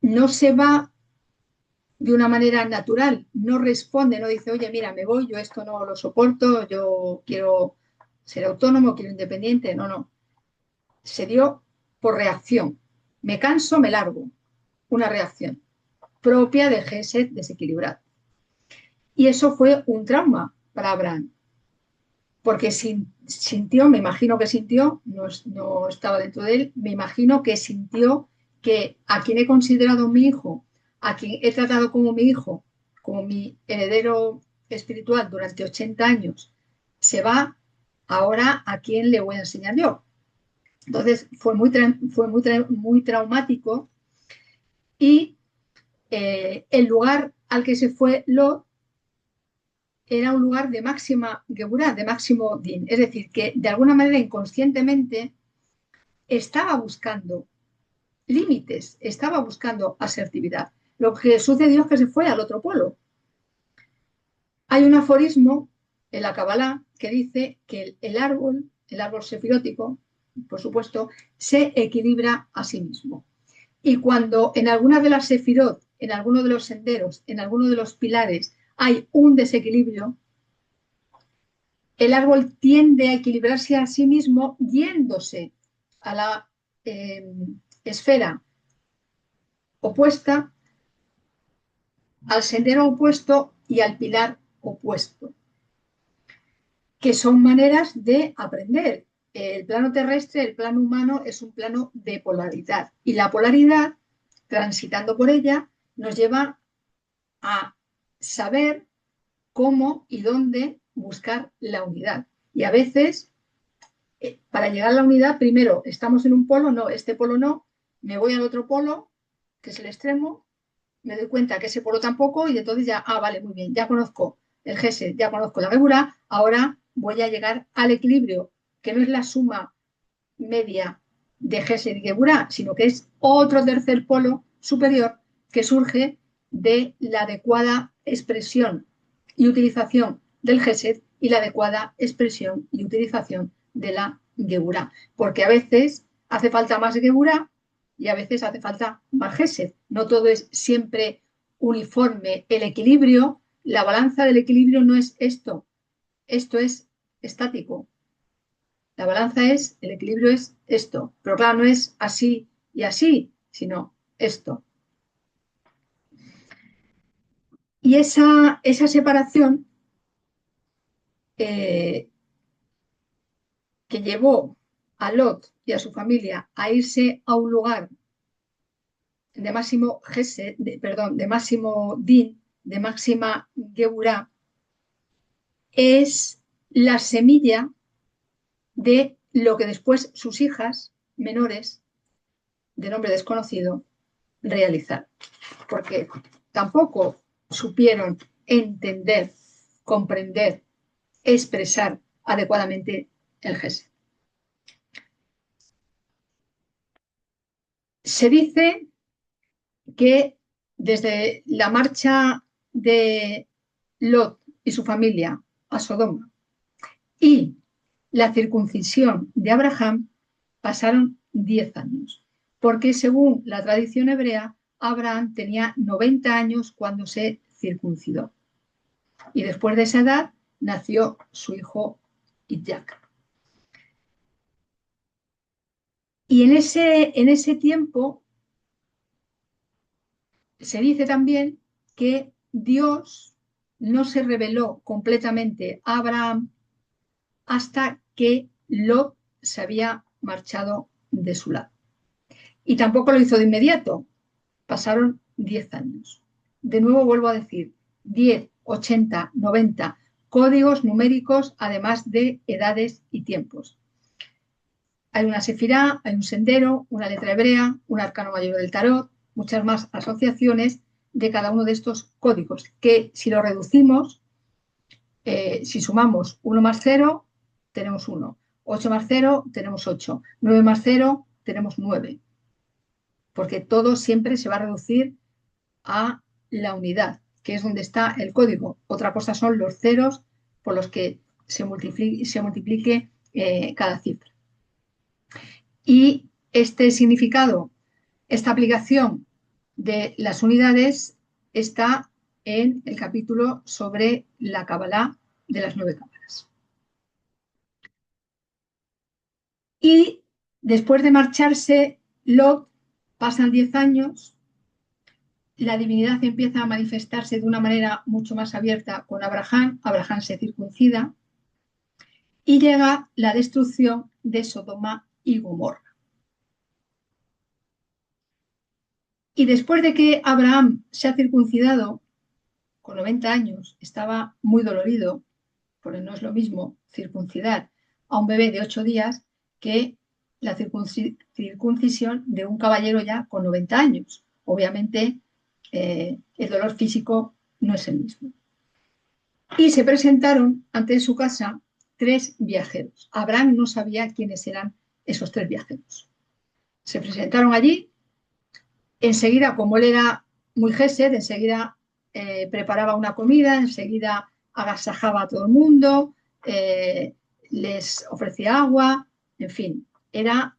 no se va de una manera natural, no responde, no dice, oye, mira, me voy, yo esto no lo soporto, yo quiero ser autónomo, quiero independiente, no, no. Se dio por reacción. Me canso, me largo. Una reacción propia de gesed desequilibrado. Y eso fue un trauma para Abraham, porque sintió, me imagino que sintió, no estaba dentro de él, me imagino que sintió que a quien he considerado mi hijo, a quien he tratado como mi hijo, como mi heredero espiritual durante 80 años, se va, ahora a quién le voy a enseñar yo. Entonces fue muy traumático y el lugar al que se fue Lot era un lugar de máxima geburá, de máximo din. Es decir, que de alguna manera inconscientemente estaba buscando límites, estaba buscando asertividad. Lo que sucedió es que se fue al otro polo. Hay un aforismo en la Kabbalah que dice que el árbol sefirótico, por supuesto, se equilibra a sí mismo. Y cuando en alguna de las sefirot, en alguno de los senderos, en alguno de los pilares, hay un desequilibrio, el árbol tiende a equilibrarse a sí mismo yéndose a la esfera opuesta, al sendero opuesto y al pilar opuesto, que son maneras de aprender. El plano terrestre, el plano humano, es un plano de polaridad. Y la polaridad, transitando por ella, nos lleva a saber cómo y dónde buscar la unidad. Y a veces, para llegar a la unidad, primero estamos en un polo, no, este polo no, me voy al otro polo, que es el extremo, me doy cuenta que ese polo tampoco, y entonces ya, vale, muy bien, ya conozco el GESE, ya conozco la Geburá, ahora voy a llegar al equilibrio, que no es la suma media de GESE y Geburá, sino que es otro tercer polo superior que surge de la adecuada expresión y utilización del GESED y la adecuada expresión y utilización de la Geburá. Porque a veces hace falta más Geburá y a veces hace falta más GESED. No todo es siempre uniforme. El equilibrio, la balanza del equilibrio no es esto. Esto es estático. La balanza es, el equilibrio es esto. Pero claro, no es así y así, sino esto. Y esa separación que llevó a Lot y a su familia a irse a un lugar de máximo Gesed, de máximo Din, de máxima Geburá, es la semilla de lo que después sus hijas menores, de nombre desconocido, realizaron. Porque tampoco supieron entender, comprender, expresar adecuadamente el Gesed. Se dice que desde la marcha de Lot y su familia a Sodoma y la circuncisión de Abraham pasaron 10 años, porque según la tradición hebrea, Abraham tenía 90 años cuando se circuncidó. Y después de esa edad nació su hijo Isaac. Y en ese tiempo se dice también que Dios no se reveló completamente a Abraham hasta que Lot se había marchado de su lado. Y tampoco lo hizo de inmediato. Pasaron 10 años. De nuevo vuelvo a decir, 10, 80, 90 códigos numéricos, además de edades y tiempos. Hay una sefirá, hay un sendero, una letra hebrea, un arcano mayor del tarot, muchas más asociaciones de cada uno de estos códigos, que si lo reducimos, si sumamos 1 más 0, tenemos 1. 8 más 0, tenemos 8. 9 más 0, tenemos 9. Porque todo siempre se va a reducir a la unidad, que es donde está el código. Otra cosa son los ceros por los que se multiplique cada cifra. Y este significado, esta aplicación de las unidades está en el capítulo sobre la Kabbalah de las 9 cámaras. Y después de marcharse Lot, pasan 10 años, la divinidad empieza a manifestarse de una manera mucho más abierta con Abraham, Abraham se circuncida y llega la destrucción de Sodoma y Gomorra. Y después de que Abraham se ha circuncidado, con 90 años, estaba muy dolorido, porque no es lo mismo circuncidar a un bebé de 8 días que la circuncisión de un caballero ya con 90 años. Obviamente, el dolor físico no es el mismo. Y se presentaron ante su casa 3 viajeros. Abraham no sabía quiénes eran esos 3 viajeros. Se presentaron allí. Enseguida, como él era muy gesed, enseguida preparaba una comida, enseguida agasajaba a todo el mundo, les ofrecía agua, en fin, era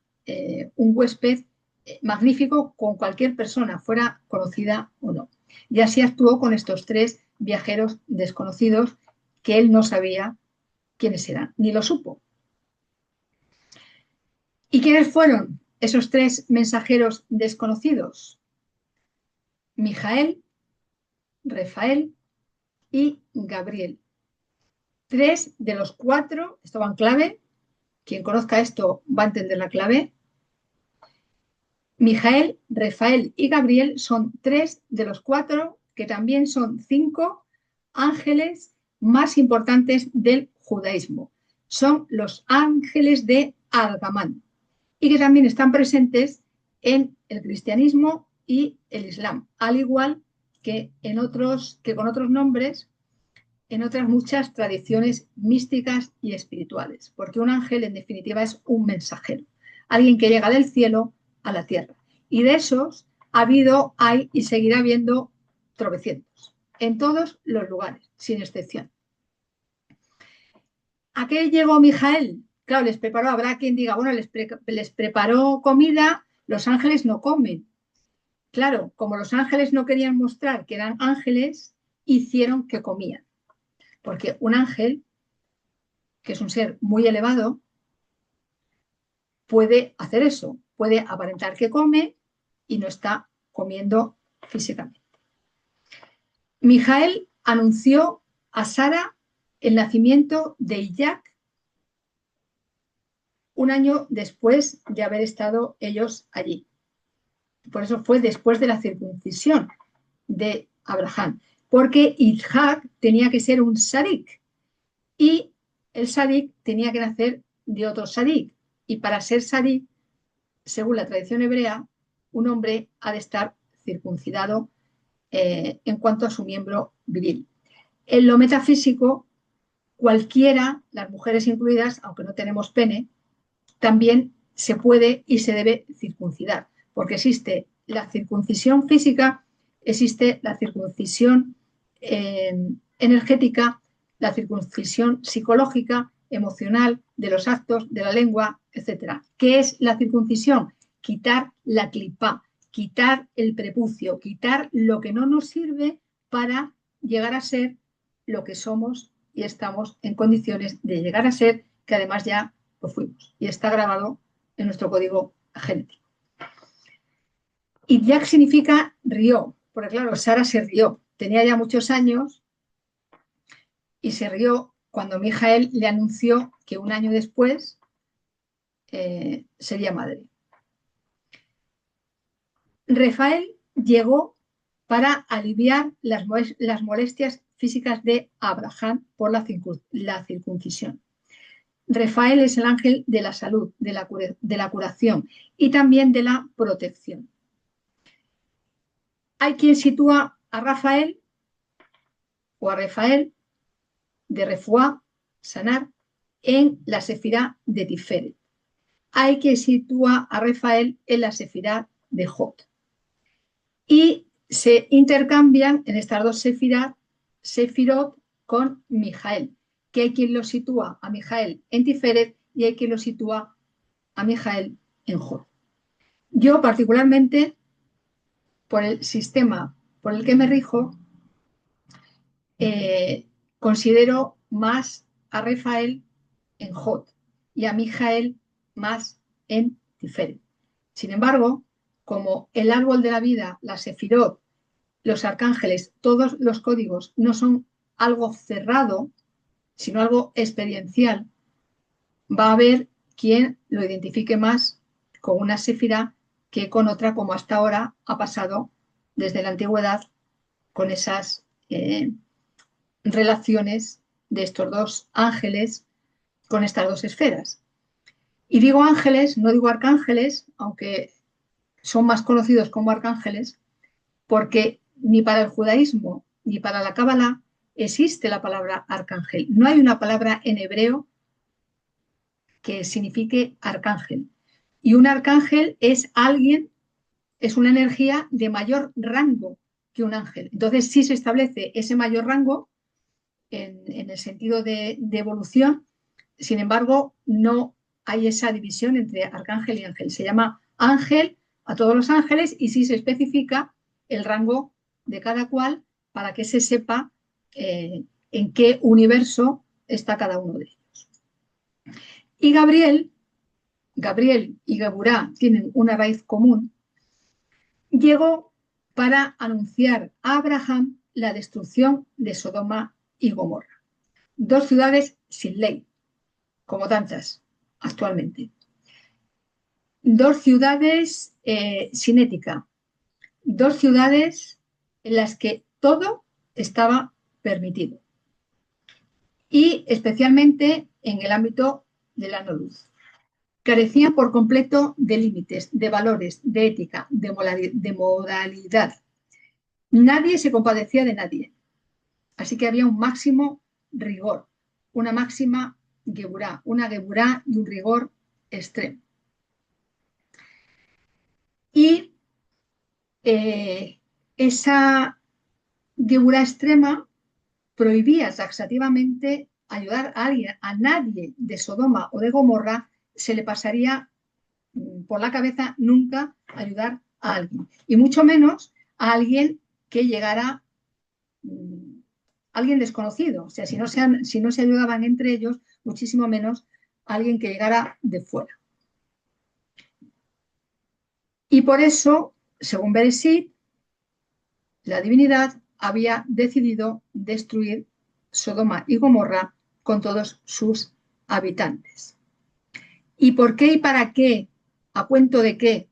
un huésped magnífico con cualquier persona, fuera conocida o no. Y así actuó con estos 3 viajeros desconocidos que él no sabía quiénes eran, ni lo supo. ¿Y quiénes fueron? esos tres mensajeros desconocidos: Mijael, Rafael y Gabriel. 3 de los 4, esto va en clave, quien conozca esto va a entender la clave. Mijael, Rafael y Gabriel son 3 de los 4, que también son 5 ángeles más importantes del judaísmo. Son los ángeles de Argamán y que también están presentes en el cristianismo y el islam, al igual que con otros nombres en otras muchas tradiciones místicas y espirituales, porque un ángel en definitiva es un mensajero, alguien que llega del cielo a la tierra. Y de esos ha habido, hay y seguirá habiendo tropecientos, en todos los lugares, sin excepción. ¿A qué llegó Mijael? Claro, les preparó, habrá quien diga, bueno, les preparó comida, los ángeles no comen. Claro, como los ángeles no querían mostrar que eran ángeles, hicieron que comían. Porque un ángel, que es un ser muy elevado, puede hacer eso, puede aparentar que come y no está comiendo físicamente. Mijael anunció a Sara el nacimiento de Isaac un año después de haber estado ellos allí. Por eso fue después de la circuncisión de Abraham, porque Isaac tenía que ser un sadik y el sadik tenía que nacer de otro sadik. Y para ser sadik, según la tradición hebrea, un hombre ha de estar circuncidado en cuanto a su miembro viril. En lo metafísico, cualquiera, las mujeres incluidas, aunque no tenemos pene, también se puede y se debe circuncidar, porque existe la circuncisión física, existe la circuncisión energética, la circuncisión psicológica, emocional, de los actos, de la lengua, etc. ¿Qué es la circuncisión? Quitar la clipa, quitar el prepucio, quitar lo que no nos sirve para llegar a ser lo que somos y estamos en condiciones de llegar a ser, que además ya lo fuimos y está grabado en nuestro código genético. Y Jack significa rió, porque claro, Sara se rió, tenía ya muchos años y se rió cuando Mijael le anunció que un año después sería madre. Rafael llegó para aliviar las molestias físicas de Abraham por la circuncisión. Rafael es el ángel de la salud, de la curación y también de la protección. Hay quien sitúa a Rafael o a Rafael de refuá, sanar, en la sefirá de Tiferet. Hay quien sitúa a Rafael en la sefirá de Jot. Y se intercambian en estas dos sefirot con Mijael, que hay quien lo sitúa a Mijael en Tiferet y hay quien lo sitúa a Mijael en Jot. Yo particularmente, por el sistema por el que me rijo, considero más a Rafael en Jot y a Mijael más en Tiferet. Sin embargo, como el árbol de la vida, la sefirot, los arcángeles, todos los códigos no son algo cerrado, sino algo experiencial, va a haber quien lo identifique más con una sefirá que con otra, como hasta ahora ha pasado desde la antigüedad con esas relaciones de estos dos ángeles con estas dos esferas. Y digo ángeles, no digo arcángeles, aunque son más conocidos como arcángeles, porque ni para el judaísmo ni para la cábala existe la palabra arcángel. No hay una palabra en hebreo que signifique arcángel. Y un arcángel es alguien, es una energía de mayor rango que un ángel. Entonces sí se establece ese mayor rango en el sentido de evolución. Sin embargo, no hay esa división entre arcángel y ángel. Se llama ángel a todos los ángeles y sí se especifica el rango de cada cual para que se sepa en qué universo está cada uno de ellos. Y Gabriel Gabriel y Geburá tienen una raíz común, llegó para anunciar a Abraham la destrucción de Sodoma y Gomorra. Dos ciudades sin ley, como tantas actualmente. Dos ciudades sin ética. Dos ciudades en las que todo estaba permitido. Y especialmente en el ámbito de la no luz. Carecían por completo de límites, de valores, de ética, de moralidad. Nadie se compadecía de nadie. Así que había un máximo rigor, una máxima geburá, una geburá y un rigor extremo. Y esa geburá extrema prohibía taxativamente ayudar a alguien, a nadie de Sodoma o de Gomorra se le pasaría por la cabeza nunca ayudar a alguien, y mucho menos a alguien que llegara, alguien desconocido, o sea, si no se ayudaban entre ellos, muchísimo menos a alguien que llegara de fuera. Y por eso, según Bereshit, la divinidad había decidido destruir Sodoma y Gomorra con todos sus habitantes. ¿Y por qué y para qué? ¿A cuento de qué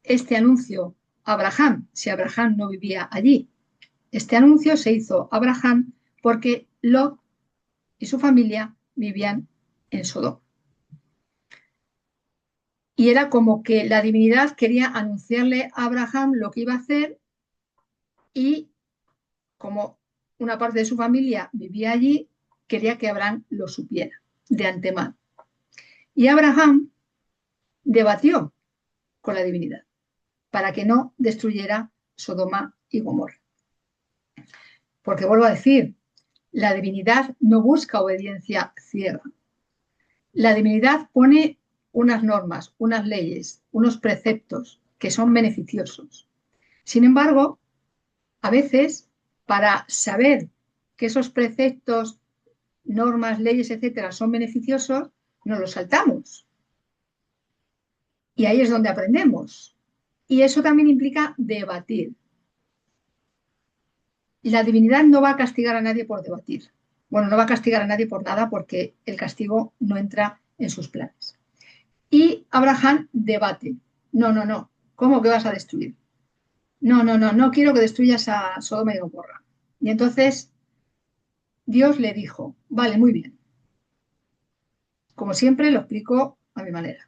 este anuncio a Abraham, si Abraham no vivía allí? Este anuncio se hizo a Abraham porque Lot y su familia vivían en Sodoma. Y era como que la divinidad quería anunciarle a Abraham lo que iba a hacer, y como una parte de su familia vivía allí, quería que Abraham lo supiera de antemano. Y Abraham debatió con la divinidad para que no destruyera Sodoma y Gomorra. Porque vuelvo a decir, la divinidad no busca obediencia ciega. La divinidad pone unas normas, unas leyes, unos preceptos que son beneficiosos. Sin embargo, a veces, para saber que esos preceptos, normas, leyes, etcétera, son beneficiosos, nos los saltamos. Y ahí es donde aprendemos. Y eso también implica debatir. La divinidad no va a castigar a nadie por debatir. Bueno, no va a castigar a nadie por nada, porque el castigo no entra en sus planes. Y Abraham debate. No, no, no. ¿Cómo que vas a destruir? No, no, no, no quiero que destruyas a Sodoma y Gomorra. Y entonces Dios le dijo, vale, muy bien. Como siempre, lo explico a mi manera.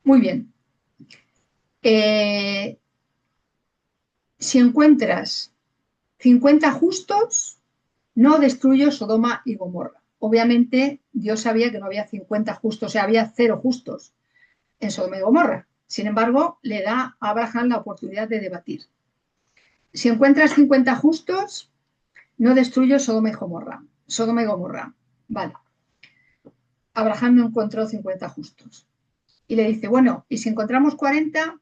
Muy bien. Si encuentras 50 justos, no destruyo Sodoma y Gomorra. Obviamente, Dios sabía que no había 50 justos, o sea, había 0 justos en Sodoma y Gomorra. Sin embargo, le da a Abraham la oportunidad de debatir. Si encuentras 50 justos, no destruyo Sodoma y Gomorra. Sodoma y Gomorra. Vale. Abraham no encontró 50 justos. Y le dice, bueno, ¿y si encontramos 40?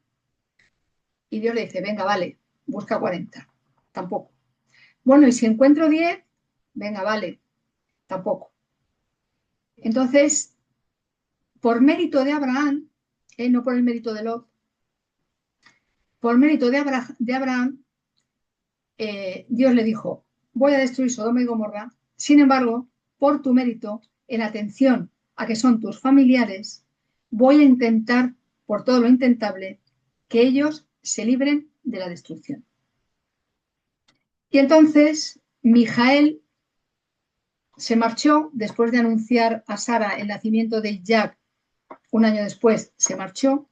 Y Dios le dice, venga, vale, busca 40. Tampoco. Bueno, ¿y si encuentro 10? Venga, vale, tampoco. Entonces, por mérito de Abraham, no por el mérito de Lot, por mérito de Abraham, Dios le dijo, voy a destruir Sodoma y Gomorra, sin embargo, por tu mérito, en atención a que son tus familiares, voy a intentar, por todo lo intentable, que ellos se libren de la destrucción. Y entonces, Mijael se marchó, después de anunciar a Sara el nacimiento de Isaac, un año después se marchó.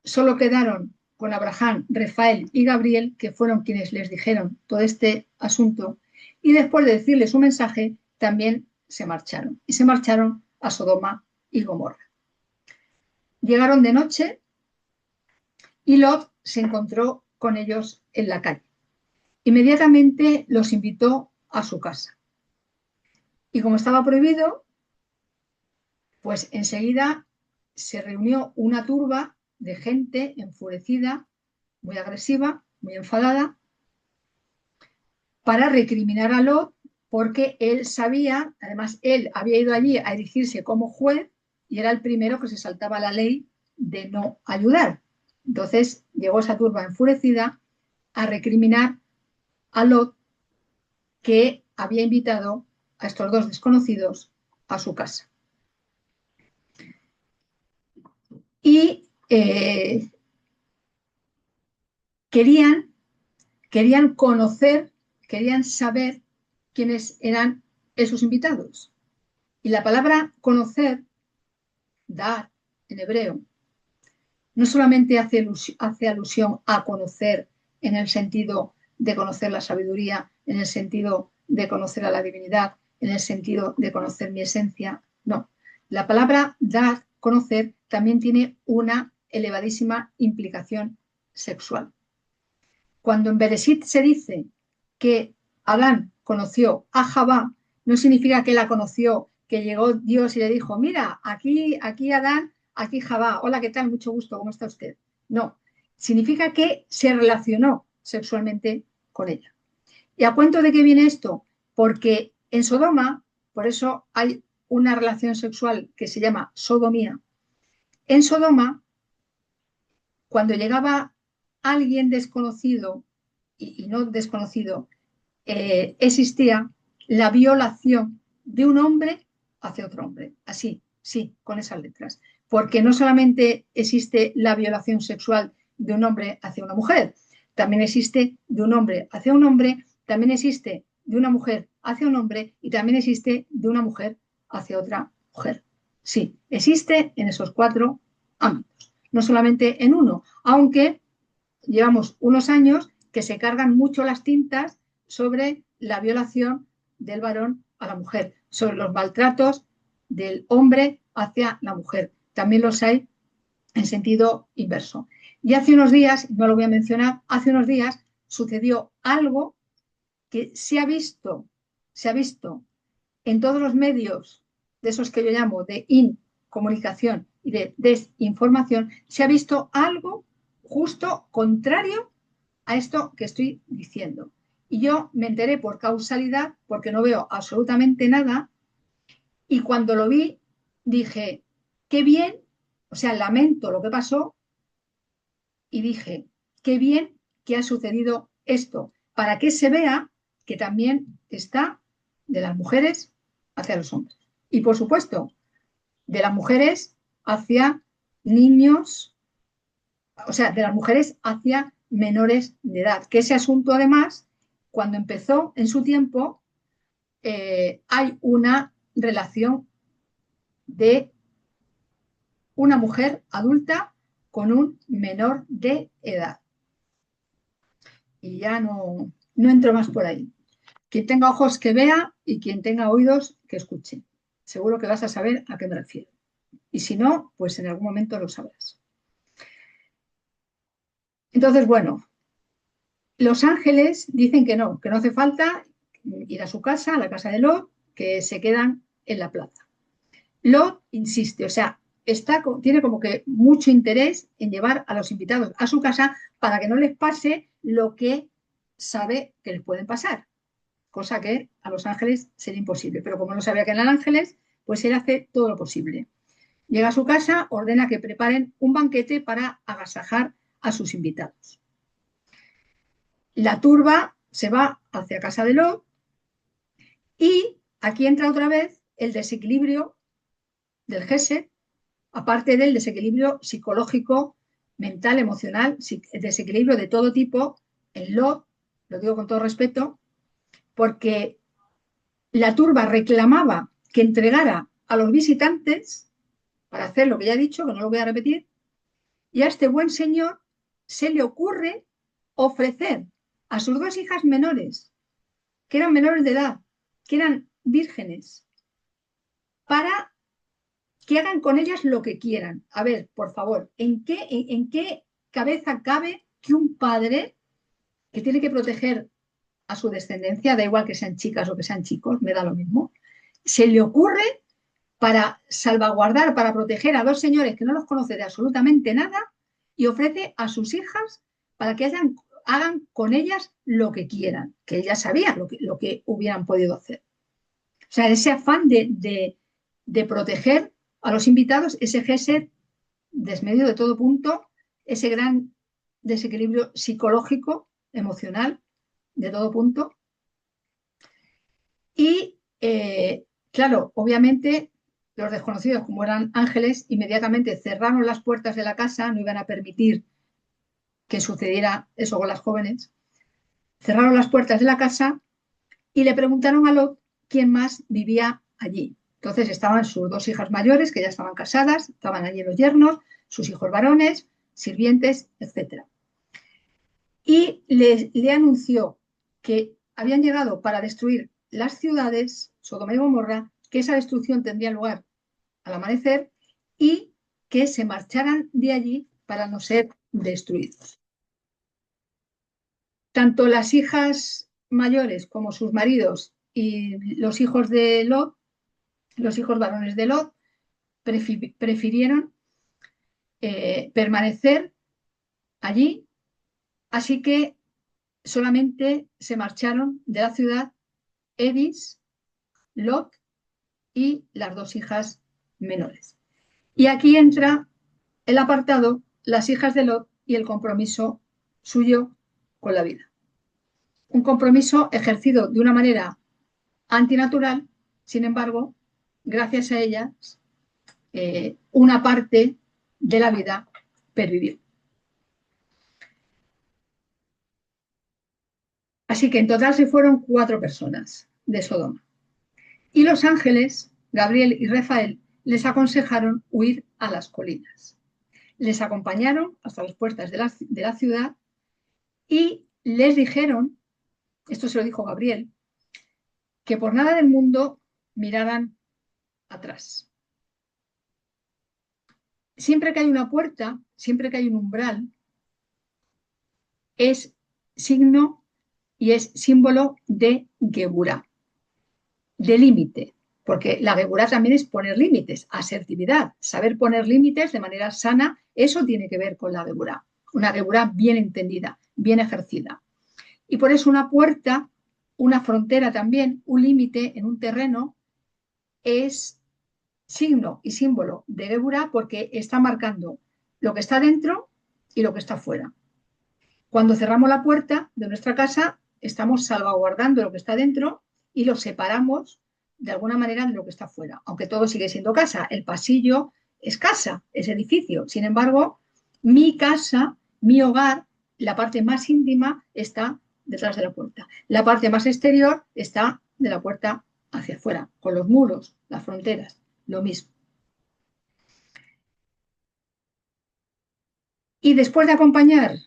Solo quedaron con Abraham, Rafael y Gabriel, que fueron quienes les dijeron todo este asunto, y después de decirles su mensaje, también se marcharon, y se marcharon a Sodoma y Gomorra. Llegaron de noche y Lot se encontró con ellos en la calle. Inmediatamente los invitó a su casa. Y como estaba prohibido, pues enseguida se reunió una turba de gente enfurecida, muy agresiva, muy enfadada, para recriminar a Lot, porque él sabía, además él había ido allí a erigirse como juez, y era el primero que se saltaba la ley de no ayudar. Entonces llegó esa turba enfurecida a recriminar a Lot, que había invitado a estos dos desconocidos a su casa. Y querían conocer, querían saber quiénes eran esos invitados. Y la palabra conocer, dar en hebreo, no solamente hace alusión a conocer en el sentido de conocer la sabiduría, en el sentido de conocer a la divinidad, en el sentido de conocer mi esencia, no. La palabra dar, conocer, también tiene una elevadísima implicación sexual. Cuando en Bereshit se dice que Adán conoció a Javá, no significa que la conoció, que llegó Dios y le dijo, mira, aquí Adán, aquí Javá, hola, ¿qué tal? Mucho gusto, ¿cómo está usted? No, significa que se relacionó sexualmente con ella. ¿Y a cuento de qué viene esto? Porque en Sodoma, por eso hay una relación sexual que se llama sodomía. En Sodoma, cuando llegaba alguien desconocido y no desconocido, existía la violación de un hombre hacia otro hombre. Así, sí, con esas letras. Porque no solamente existe la violación sexual de un hombre hacia una mujer, también existe de un hombre hacia un hombre, también existe de una mujer hacia un hombre y también existe de una mujer hacia otra mujer. Sí, existe en esos 4 ámbitos, no solamente en uno, aunque llevamos unos años que se cargan mucho las tintas sobre la violación del varón a la mujer, sobre los maltratos del hombre hacia la mujer. También los hay en sentido inverso. Y hace unos días, no lo voy a mencionar, hace unos días sucedió algo que se ha visto en todos los medios, de esos que yo llamo de incomunicación y de desinformación, se ha visto algo justo contrario a esto que estoy diciendo. Y yo me enteré por causalidad, porque no veo absolutamente nada, y cuando lo vi dije, qué bien, o sea, lamento lo que pasó, y dije, qué bien que ha sucedido esto, para que se vea que también está de las mujeres hacia los hombres. Y por supuesto, de las mujeres hacia niños, o sea, de las mujeres hacia menores de edad. Que ese asunto, además, cuando empezó en su tiempo, hay una relación de una mujer adulta con un menor de edad. Y ya no entro más por ahí. Quien tenga ojos que vea y quien tenga oídos que escuche. Seguro que vas a saber a qué me refiero. Y si no, pues en algún momento lo sabrás. Entonces, bueno, los ángeles dicen que no hace falta ir a su casa, a la casa de Lot, que se quedan en la plaza. Lot insiste, o sea, tiene como que mucho interés en llevar a los invitados a su casa para que no les pase lo que sabe que les puede pasar, cosa que a los ángeles sería imposible. Pero como no sabía que eran ángeles, pues él hace todo lo posible. Llega a su casa, ordena que preparen un banquete para agasajar a sus invitados. La turba se va hacia casa de Lot y aquí entra otra vez el desequilibrio del Gesed, aparte del desequilibrio psicológico, mental, emocional, desequilibrio de todo tipo en Lot, lo digo con todo respeto, porque la turba reclamaba que entregara a los visitantes para hacer lo que ya he dicho, que no lo voy a repetir, y a este buen señor se le ocurre ofrecer a sus 2 hijas menores, que eran menores de edad, que eran vírgenes, para que hagan con ellas lo que quieran. A ver, por favor, ¿en qué cabeza cabe que un padre que tiene que proteger a su descendencia, da igual que sean chicas o que sean chicos, me da lo mismo, se le ocurre para salvaguardar, para proteger a 2 señores que no los conoce de absolutamente nada y ofrece a sus hijas para que hagan con ellas lo que quieran, que ellas sabían lo que hubieran podido hacer? O sea, ese afán de proteger a los invitados ese Gesed desmedido de todo punto, ese gran desequilibrio psicológico, emocional, de todo punto. Y, claro, obviamente los desconocidos, como eran ángeles, inmediatamente cerraron las puertas de la casa, no iban a permitir que sucediera eso con las jóvenes. Cerraron las puertas de la casa y le preguntaron a Lot quién más vivía allí. Entonces estaban sus dos hijas mayores, que ya estaban casadas, estaban allí los yernos, sus hijos varones, sirvientes, etc. Y le anunció que habían llegado para destruir las ciudades, Sodoma y Gomorra, que esa destrucción tendría lugar al amanecer y que se marcharan de allí para no ser destruidos. Tanto las hijas mayores como sus maridos y los hijos de Lot, los hijos varones de Lot, prefirieron permanecer allí, así que solamente se marcharon de la ciudad Edis, Lot y las dos hijas menores. Y aquí entra el apartado, las hijas de Lot y el compromiso suyo con la vida. Un compromiso ejercido de una manera antinatural, sin embargo, gracias a ellas, una parte de la vida pervivió. Así que en total se fueron 4 personas de Sodoma. Y los ángeles, Gabriel y Rafael, les aconsejaron huir a las colinas. Les acompañaron hasta las puertas de la ciudad y les dijeron, esto se lo dijo Gabriel, que por nada del mundo miraran atrás. Siempre que hay una puerta, siempre que hay un umbral, es signo y es símbolo de Geburá, de límite, porque la Geburá también es poner límites, asertividad, saber poner límites de manera sana, eso tiene que ver con la Geburá, una Geburá bien entendida, bien ejercida. Y por eso una puerta, una frontera también, un límite en un terreno es signo y símbolo de Geburá porque está marcando lo que está dentro y lo que está fuera. Cuando cerramos la puerta de nuestra casa, estamos salvaguardando lo que está dentro y lo separamos de alguna manera de lo que está fuera, aunque todo sigue siendo casa. El pasillo es casa, es edificio. Sin embargo, mi casa, mi hogar, la parte más íntima está detrás de la puerta. La parte más exterior está de la puerta hacia afuera, con los muros, las fronteras, lo mismo. Y después de acompañar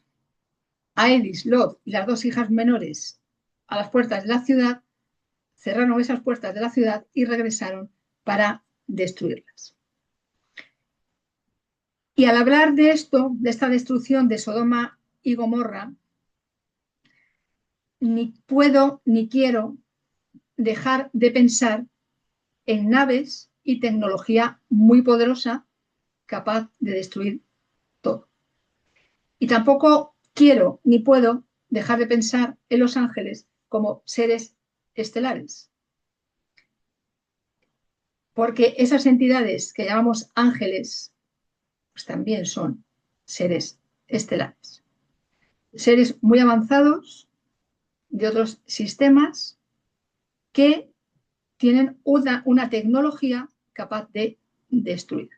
a Edis, Lot y las dos hijas menores a las puertas de la ciudad, cerraron esas puertas de la ciudad y regresaron para destruirlas. Y al hablar de esto, de esta destrucción de Sodoma y Gomorra, ni puedo ni quiero dejar de pensar en naves y tecnología muy poderosa capaz de destruir todo. Y tampoco quiero ni puedo dejar de pensar en los ángeles como seres estelares. Porque esas entidades que llamamos ángeles, pues también son seres estelares. Seres muy avanzados de otros sistemas que tienen una tecnología capaz de destruir.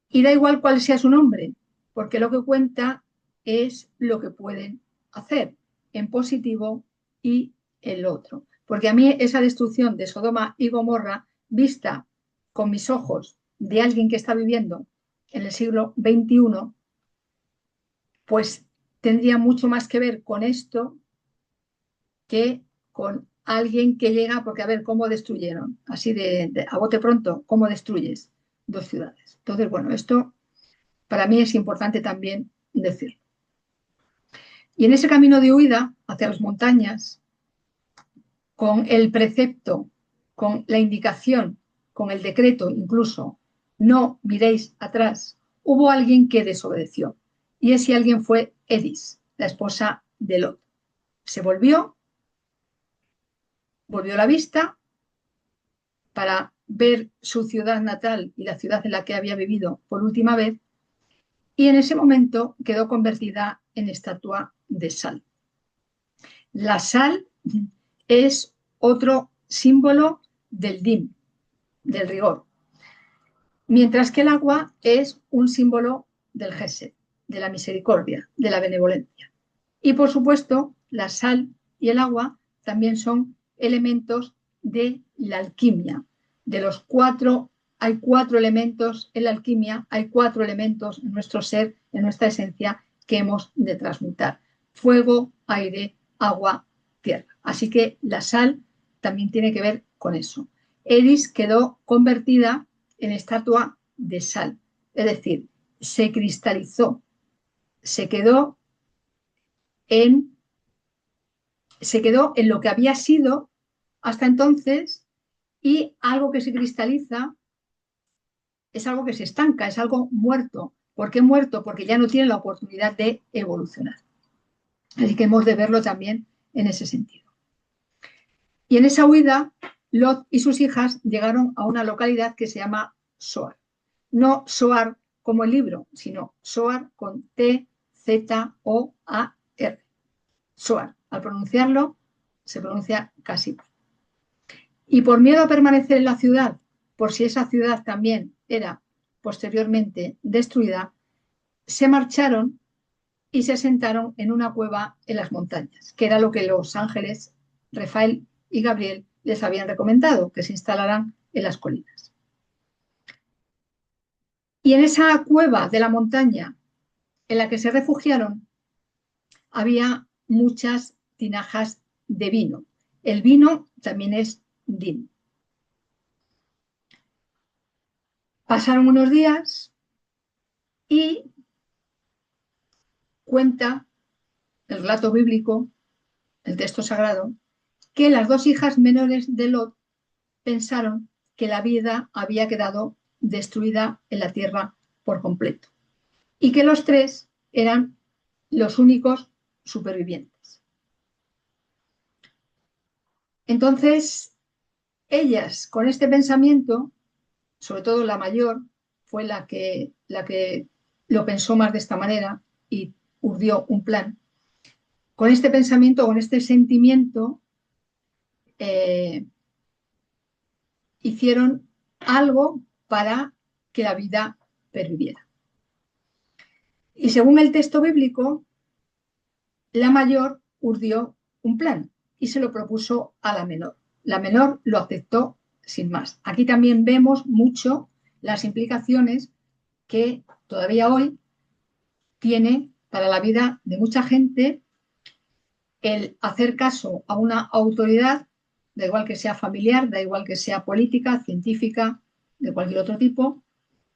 Y da igual cuál sea su nombre, porque lo que cuenta es lo que pueden hacer en positivo y en lo otro. Porque a mí esa destrucción de Sodoma y Gomorra, vista con mis ojos de alguien que está viviendo en el siglo XXI, pues tendría mucho más que ver con esto que con alguien que llega, porque a ver cómo destruyeron, así a bote pronto, cómo destruyes 2 ciudades. Entonces, bueno, esto para mí es importante también decirlo. Y en ese camino de huida hacia las montañas, con el precepto, con la indicación, con el decreto incluso, no miréis atrás, hubo alguien que desobedeció. Y ese alguien fue Edis, la esposa de Lot. Se volvió la vista para ver su ciudad natal y la ciudad en la que había vivido por última vez, y en ese momento quedó convertida en estatua de sal. La sal es otro símbolo del din, del rigor, mientras que el agua es un símbolo del gesed, de la misericordia, de la benevolencia. Y por supuesto, la sal y el agua también son elementos de la alquimia. De los cuatro, hay 4 elementos en la alquimia, hay 4 elementos en nuestro ser, en nuestra esencia, que hemos de transmutar: fuego, aire, agua, tierra. Así que la sal también tiene que ver con eso. Eris quedó convertida en estatua de sal, es decir, se cristalizó, se quedó en lo que había sido hasta entonces, y algo que se cristaliza es algo que se estanca, es algo muerto. ¿Por qué muerto? Porque ya no tiene la oportunidad de evolucionar. Así que hemos de verlo también en ese sentido. Y en esa huida, Lot y sus hijas llegaron a una localidad que se llama Zoar. No Zoar como el libro, sino Zoar con T-Z-O-A-R. Zoar. Al pronunciarlo, se pronuncia casi. Y por miedo a permanecer en la ciudad, por si esa ciudad también era posteriormente destruida, se marcharon y se asentaron en una cueva en las montañas, que era lo que los ángeles Rafael y Gabriel les habían recomendado, que se instalaran en las colinas. Y en esa cueva de la montaña en la que se refugiaron había muchas tinajas de vino. El vino también es din. Pasaron unos días y cuenta el relato bíblico, el texto sagrado, que las 2 hijas menores de Lot pensaron que la vida había quedado destruida en la tierra por completo y que los 3 eran los únicos supervivientes. Entonces, ellas, con este pensamiento, sobre todo la mayor, fue la que lo pensó más de esta manera y urdió un plan. Con este pensamiento, con este sentimiento, hicieron algo para que la vida perviviera. Y según el texto bíblico, la mayor urdió un plan y se lo propuso a la menor. La menor lo aceptó sin más. Aquí también vemos mucho las implicaciones que todavía hoy tiene para la vida de mucha gente el hacer caso a una autoridad, da igual que sea familiar, da igual que sea política, científica, de cualquier otro tipo,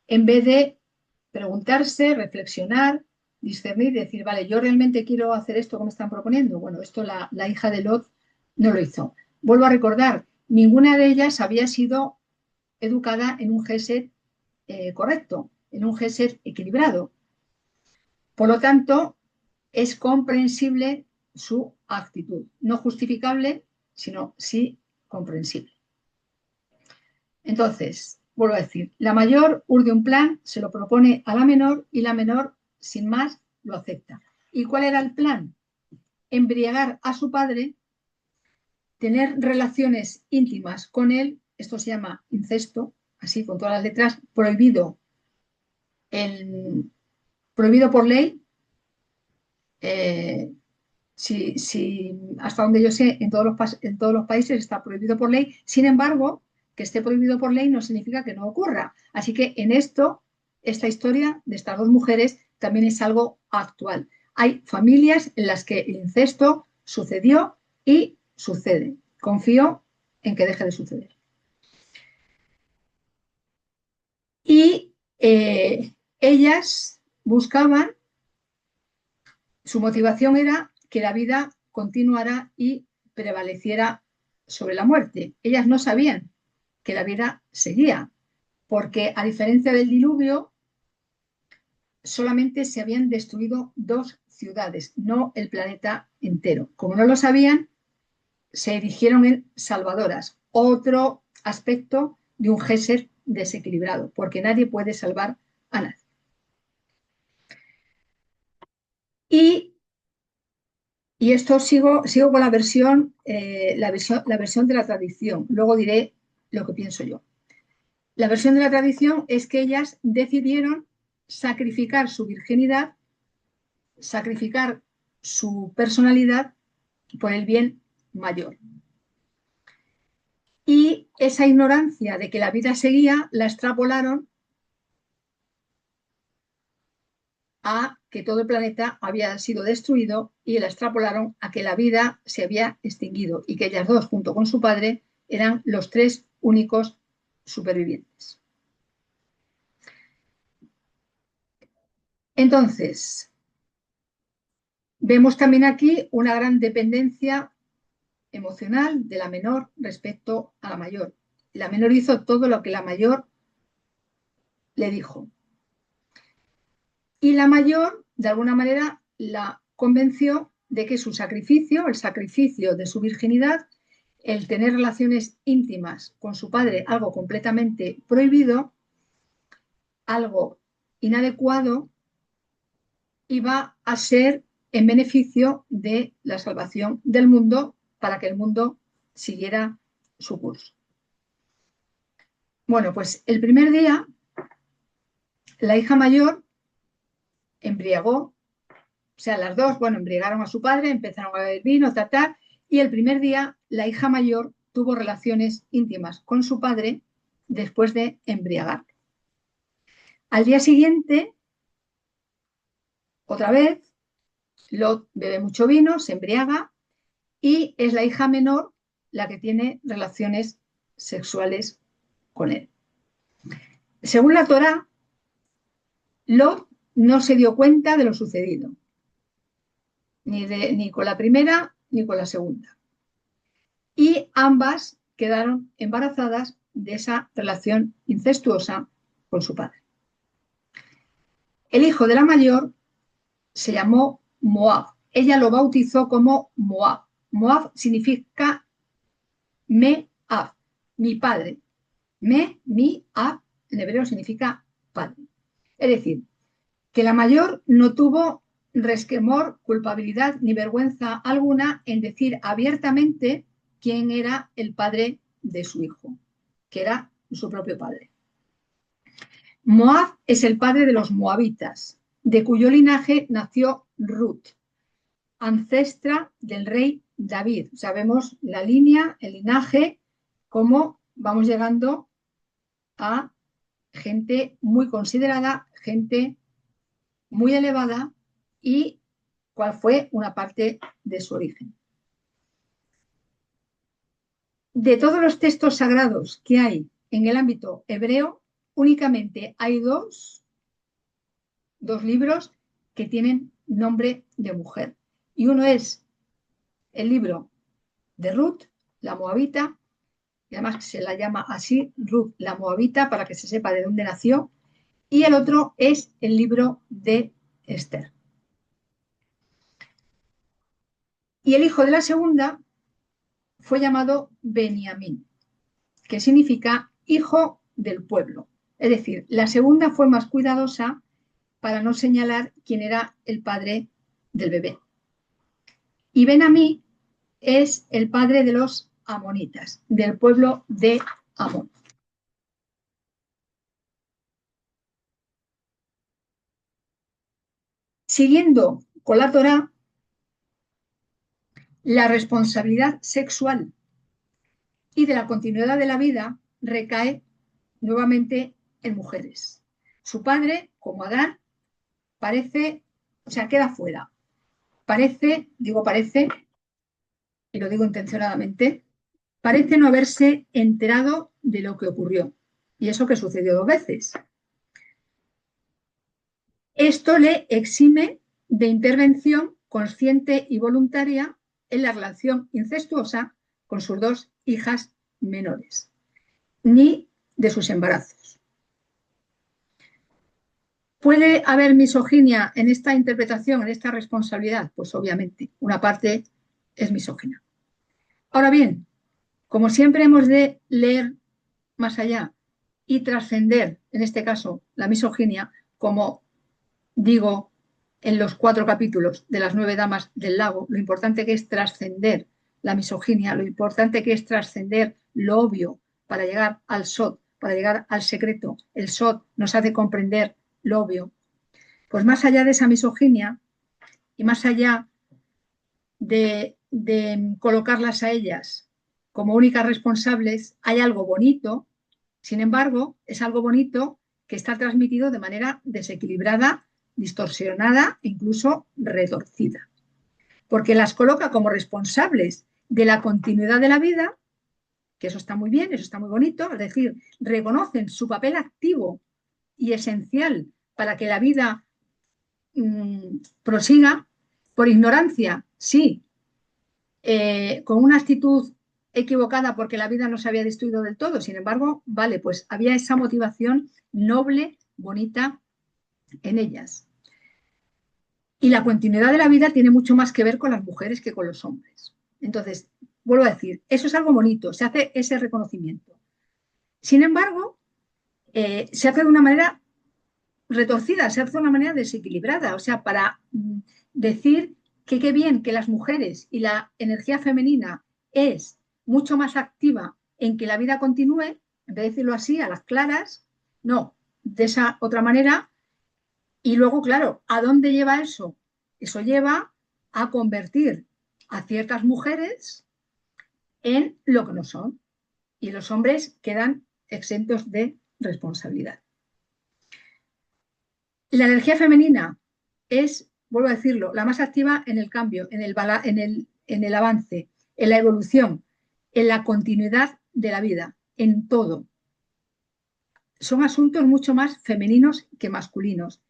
en vez de preguntarse, reflexionar, discernir, decir, vale, yo realmente quiero hacer esto que me están proponiendo. Bueno, esto la hija de Lot no lo hizo. Vuelvo a recordar, ninguna de ellas había sido educada en un gesed correcto, en un gesed equilibrado. Por lo tanto, es comprensible su actitud, no justificable, sino sí comprensible. Entonces, vuelvo a decir, la mayor urde un plan, se lo propone a la menor y la menor, sin más, lo acepta. ¿Y cuál era el plan? Embriagar a su padre, tener relaciones íntimas con él, esto se llama incesto, así con todas las letras, prohibido por ley. Hasta donde yo sé, en todos los países está prohibido por ley. Sin embargo, que esté prohibido por ley no significa que no ocurra. Así que en esta historia de estas 2 mujeres también es algo actual. Hay familias en las que el incesto sucedió y sucede. Confío en que deje de suceder. Y ellas buscaban, su motivación era que la vida continuara y prevaleciera sobre la muerte. Ellas no sabían que la vida seguía, porque a diferencia del diluvio, solamente se habían destruido 2 ciudades, no el planeta entero. Como no lo sabían, se erigieron en salvadoras. Otro aspecto de un Gesed desequilibrado, porque nadie puede salvar a nadie. Y esto sigo con la versión de la tradición. Luego diré lo que pienso yo. La versión de la tradición es que ellas decidieron sacrificar su virginidad, sacrificar su personalidad por el bien mayor. Y esa ignorancia de que la vida seguía la extrapolaron a que todo el planeta había sido destruido y la extrapolaron a que la vida se había extinguido y que ellas dos, junto con su padre, eran los tres únicos supervivientes. Entonces, vemos también aquí una gran dependencia emocional de la menor respecto a la mayor. La menor hizo todo lo que la mayor le dijo. Y la mayor, de alguna manera, la convenció de que su sacrificio, el sacrificio de su virginidad, el tener relaciones íntimas con su padre, algo completamente prohibido, algo inadecuado, iba a ser en beneficio de la salvación del mundo para que el mundo siguiera su curso. Bueno, pues el primer día, la hija mayor embriagó, o sea, las dos, bueno, embriagaron a su padre, empezaron a beber vino, tratar, y el primer día la hija mayor tuvo relaciones íntimas con su padre después de embriagar. Al día siguiente, otra vez, Lot bebe mucho vino, se embriaga y es la hija menor la que tiene relaciones sexuales con él. Según la Torá, Lot no se dio cuenta de lo sucedido, ni con la primera ni con la segunda. Y ambas quedaron embarazadas de esa relación incestuosa con su padre. El hijo de la mayor se llamó Moab. Ella lo bautizó como Moab. Moab significa Me-Ab, mi padre. Mi-Ab, en hebreo significa padre. Es decir, que la mayor no tuvo resquemor, culpabilidad ni vergüenza alguna en decir abiertamente quién era el padre de su hijo, que era su propio padre. Moab es el padre de los moabitas, de cuyo linaje nació Ruth, ancestra del rey David. Sabemos la línea, el linaje, cómo vamos llegando a gente muy considerada, gente muy elevada y cuál fue una parte de su origen. De todos los textos sagrados que hay en el ámbito hebreo, únicamente hay dos libros que tienen nombre de mujer. Y uno es el libro de Ruth, la moabita, y además se la llama así, Ruth la moabita, para que se sepa de dónde nació, y el otro es el libro de Esther. Y el hijo de la segunda fue llamado Beniamín, que significa hijo del pueblo. Es decir, la segunda fue más cuidadosa para no señalar quién era el padre del bebé. Y Benamí es el padre de los amonitas, del pueblo de Amón. Siguiendo con la Torá, la responsabilidad sexual y de la continuidad de la vida recae nuevamente en mujeres. Su padre, como Adán, parece, o sea, queda fuera. Parece, y lo digo intencionadamente, parece no haberse enterado de lo que ocurrió. Y eso que sucedió dos veces. Esto le exime de intervención consciente y voluntaria en la relación incestuosa con sus dos hijas menores, ni de sus embarazos. ¿Puede haber misoginia en esta interpretación, en esta responsabilidad? Pues obviamente, una parte es misógina. Ahora bien, como siempre hemos de leer más allá y trascender, en este caso, la misoginia, como digo en los 4 capítulos de las 9 damas del lago, lo importante que es trascender la misoginia, lo importante que es trascender lo obvio para llegar al Sod, para llegar al secreto. El Sod nos hace comprender lo obvio. Pues más allá de esa misoginia y más allá de colocarlas a ellas como únicas responsables, hay algo bonito. Sin embargo, es algo bonito que está transmitido de manera desequilibrada, distorsionada, incluso retorcida, porque las coloca como responsables de la continuidad de la vida, que eso está muy bien, eso está muy bonito, es decir, reconocen su papel activo y esencial para que la vida prosiga por ignorancia, sí, con una actitud equivocada porque la vida no se había destruido del todo. Sin embargo, vale, pues había esa motivación noble, bonita en ellas. Y la continuidad de la vida tiene mucho más que ver con las mujeres que con los hombres. Entonces, vuelvo a decir, eso es algo bonito, se hace ese reconocimiento. Sin embargo, se hace de una manera retorcida, se hace de una manera desequilibrada, o sea, para decir que qué bien que las mujeres y la energía femenina es mucho más activa en que la vida continúe, en vez de decirlo así, a las claras, no, de esa otra manera. Y luego, claro, ¿a dónde lleva eso? Eso lleva a convertir a ciertas mujeres en lo que no son. Y los hombres quedan exentos de responsabilidad. La energía femenina es, vuelvo a decirlo, la más activa en el cambio, en el avance, en la evolución, en la continuidad de la vida, en todo. Son asuntos mucho más femeninos que masculinos.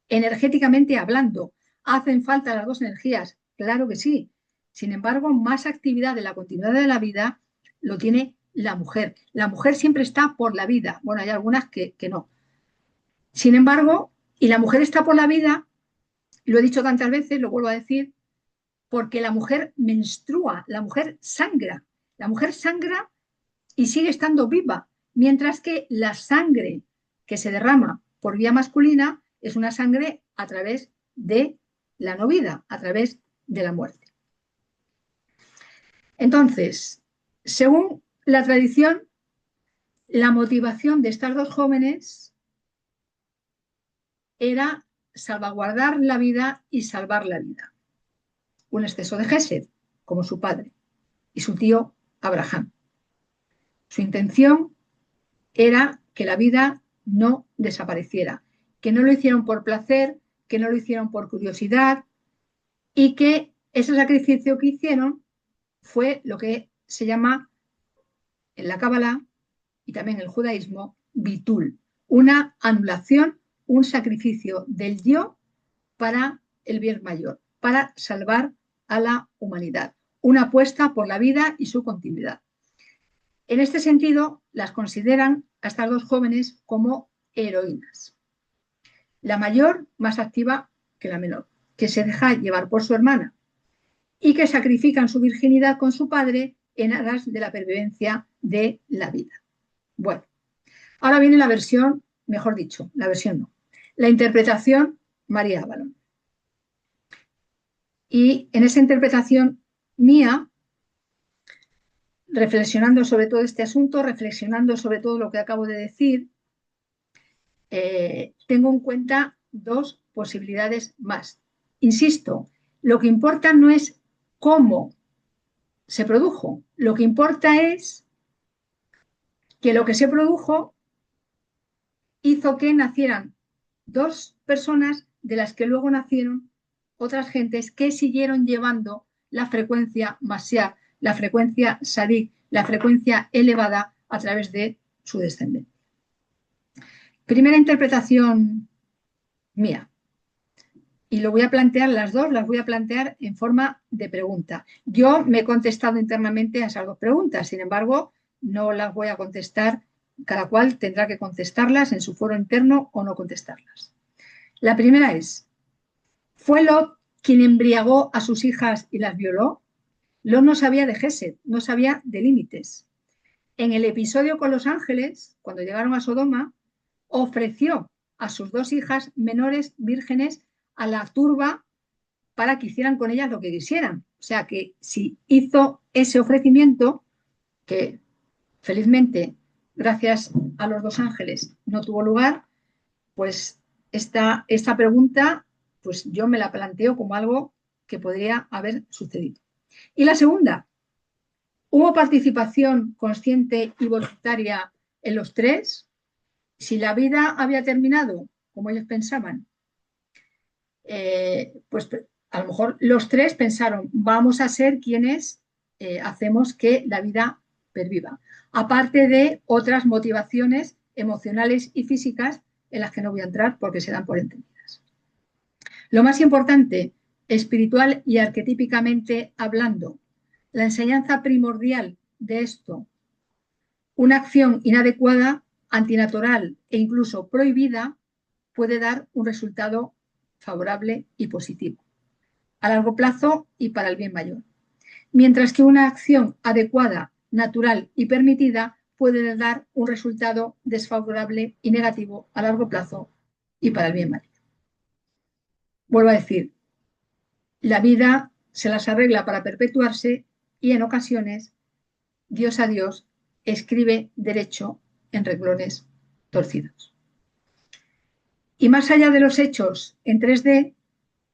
Energéticamente hablando, ¿hacen falta las dos energías? Claro que sí. Sin embargo, más actividad de la continuidad de la vida lo tiene la mujer. La mujer siempre está por la vida. Bueno, hay algunas que no. Sin embargo, y la mujer está por la vida, lo he dicho tantas veces, lo vuelvo a decir, porque la mujer menstrua, la mujer sangra. La mujer sangra y sigue estando viva, mientras que la sangre que se derrama por vía masculina es una sangre a través de la no vida, a través de la muerte. Entonces, según la tradición, la motivación de estas dos jóvenes era salvaguardar la vida y salvar la vida. Un exceso de Gesed, como su padre y su tío Abraham. Su intención era que la vida no desapareciera, que no lo hicieron por placer, que no lo hicieron por curiosidad y que ese sacrificio que hicieron fue lo que se llama en la Cábala y también en el judaísmo bitul, una anulación, un sacrificio del yo para el bien mayor, para salvar a la humanidad, una apuesta por la vida y su continuidad. En este sentido, las consideran a estas dos jóvenes como heroínas. La mayor más activa que la menor, que se deja llevar por su hermana y que sacrifican su virginidad con su padre en aras de la pervivencia de la vida. Bueno, ahora viene la versión, mejor dicho, la versión no, la interpretación María Avalon. Y en esa interpretación mía, reflexionando sobre todo este asunto, reflexionando sobre todo lo que acabo de decir, tengo en cuenta dos posibilidades más. Insisto, lo que importa no es cómo se produjo, lo que importa es que lo que se produjo hizo que nacieran dos personas de las que luego nacieron otras gentes que siguieron llevando la frecuencia Masiá, la frecuencia Sadik, la frecuencia elevada a través de su descendencia. Primera interpretación mía. Y lo voy a plantear, las dos las voy a plantear en forma de pregunta. Yo me he contestado internamente a esas dos preguntas, sin embargo, no las voy a contestar, cada cual tendrá que contestarlas en su foro interno o no contestarlas. La primera es, ¿fue Lot quien embriagó a sus hijas y las violó? Lot no sabía de Gesed, no sabía de límites. En el episodio con los ángeles, cuando llegaron a Sodoma, ofreció a sus 2 hijas menores vírgenes a la turba para que hicieran con ellas lo que quisieran. O sea que si hizo ese ofrecimiento, que felizmente, gracias a los 2 ángeles, no tuvo lugar, pues esta pregunta, pues yo me la planteo como algo que podría haber sucedido. Y la segunda, ¿hubo participación consciente y voluntaria en los 3? Si la vida había terminado como ellos pensaban, pues a lo mejor los 3 pensaron, vamos a ser quienes hacemos que la vida perviva. Aparte de otras motivaciones emocionales y físicas en las que no voy a entrar porque se dan por entendidas. Lo más importante, espiritual y arquetípicamente hablando, la enseñanza primordial de esto, una acción inadecuada, antinatural e incluso prohibida puede dar un resultado favorable y positivo, a largo plazo y para el bien mayor. Mientras que una acción adecuada, natural y permitida puede dar un resultado desfavorable y negativo a largo plazo y para el bien mayor. Vuelvo a decir, la vida se las arregla para perpetuarse y en ocasiones, Dios a Dios, escribe derecho en renglones torcidos. Y más allá de los hechos en 3D,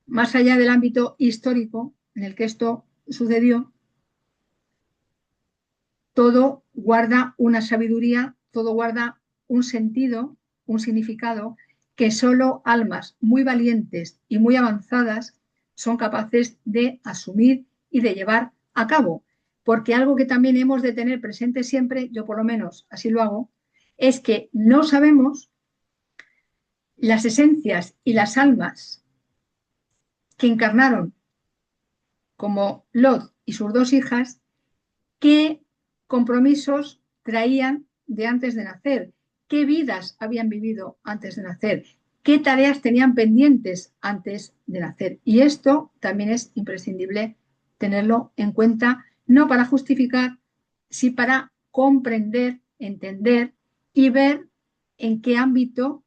más allá del ámbito histórico en el que esto sucedió, todo guarda una sabiduría, todo guarda un sentido, un significado que solo almas muy valientes y muy avanzadas son capaces de asumir y de llevar a cabo. Porque algo que también hemos de tener presente siempre, yo por lo menos así lo hago, es que no sabemos las esencias y las almas que encarnaron como Lot y sus 2 hijas, qué compromisos traían de antes de nacer, qué vidas habían vivido antes de nacer, qué tareas tenían pendientes antes de nacer. Y esto también es imprescindible tenerlo en cuenta, no para justificar, sino para comprender, entender y ver en qué ámbito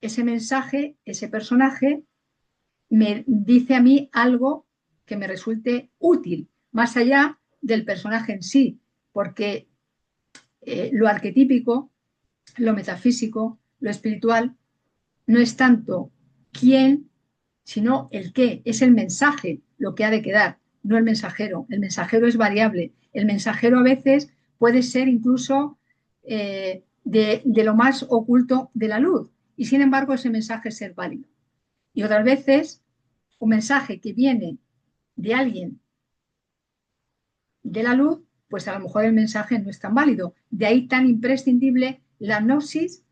ese mensaje, ese personaje, me dice a mí algo que me resulte útil, más allá del personaje en sí, porque lo arquetípico, lo metafísico, lo espiritual, no es tanto quién, sino el qué, es el mensaje lo que ha de quedar, no el mensajero. El mensajero es variable. El mensajero a veces puede ser incluso de lo más oculto de la luz, y sin embargo ese mensaje es ser válido. Y otras veces un mensaje que viene de alguien de la luz, pues a lo mejor el mensaje no es tan válido. De ahí tan imprescindible la gnosis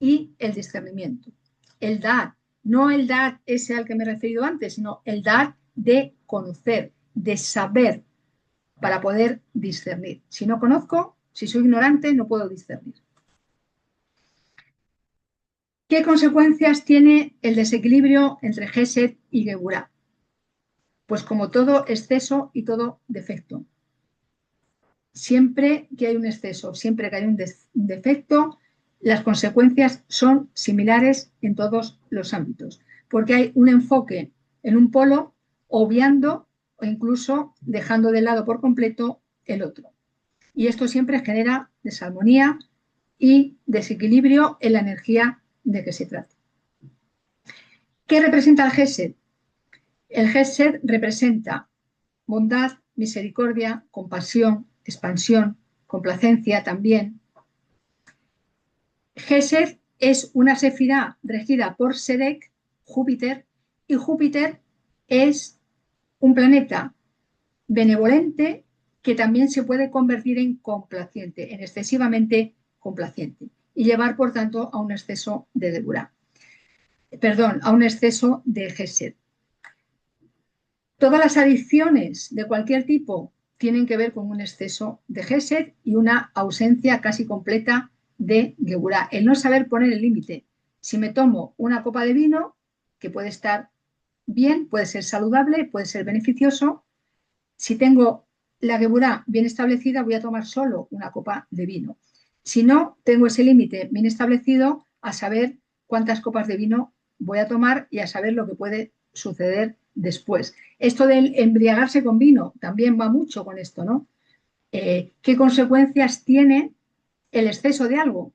y el discernimiento. El dar, no el dar ese al que me he referido antes, sino el dar de conocer, de saber, para poder discernir. Si no conozco, si soy ignorante, no puedo discernir. ¿Qué consecuencias tiene el desequilibrio entre Gesed y Geburah? Pues como todo exceso y todo defecto. Siempre que hay un exceso, siempre que hay un defecto, las consecuencias son similares en todos los ámbitos, porque hay un enfoque en un polo, obviando o incluso dejando de lado por completo el otro. Y esto siempre genera desarmonía y desequilibrio en la energía de que se trata. ¿Qué representa el Gesed? El Gesed representa bondad, misericordia, compasión, expansión, complacencia también. Gesed es una sefirá regida por Sedek, Júpiter, y Júpiter es un planeta benevolente que también se puede convertir en complaciente, en excesivamente complaciente, y llevar, por tanto, a un exceso de Geburah. Perdón, a un exceso de Gesed. Todas las adicciones de cualquier tipo tienen que ver con un exceso de Gesed y una ausencia casi completa de Geburah. El no saber poner el límite. Si me tomo una copa de vino, que puede estar bien, puede ser saludable, puede ser beneficioso, si tengo la Geburá bien establecida, voy a tomar solo una copa de vino. Si no, tengo ese límite bien establecido a saber cuántas copas de vino voy a tomar y a saber lo que puede suceder después. Esto del embriagarse con vino también va mucho con esto, ¿no? ¿Qué consecuencias tiene el exceso de algo?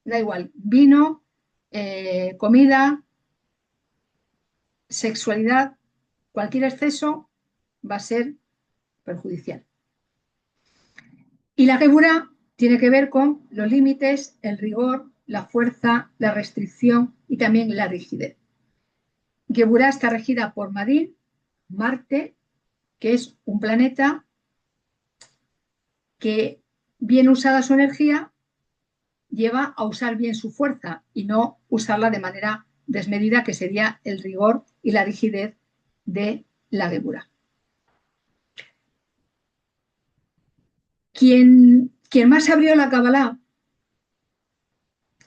Da igual, vino, comida, sexualidad, cualquier exceso va a ser perjudicial. Y la Geburá tiene que ver con los límites, el rigor, la fuerza, la restricción y también la rigidez. Geburá está regida por Madin, Marte, que es un planeta que, bien usada su energía, lleva a usar bien su fuerza y no usarla de manera desmedida, que sería el rigor y la rigidez de la Geburá. Quien más abrió la Kabbalah,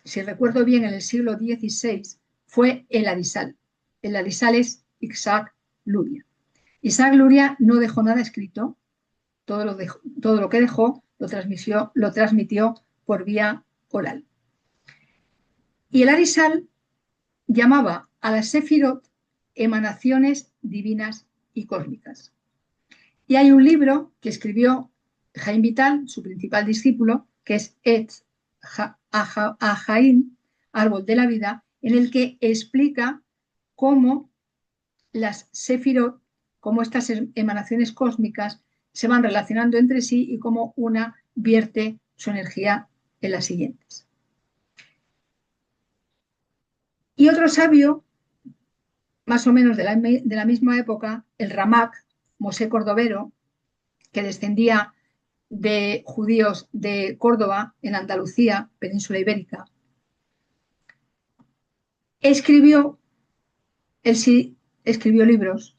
si recuerdo bien, en el siglo XVI, fue el Arizal. El Arizal es Isaac Luria. Isaac Luria no dejó nada escrito, todo lo que dejó lo transmitió por vía oral. Y el Arizal llamaba a las Sefirot emanaciones divinas y cósmicas. Y hay un libro que escribió Jaime Vital, su principal discípulo, que es Etz Ahaim, Árbol de la Vida, en el que explica cómo las Sefirot, cómo estas emanaciones cósmicas se van relacionando entre sí y cómo una vierte su energía en las siguientes. Y otro sabio, más o menos de la misma época, el Ramak, Mosé Cordovero, que descendía de judíos de Córdoba, en Andalucía, península ibérica, él sí escribió libros,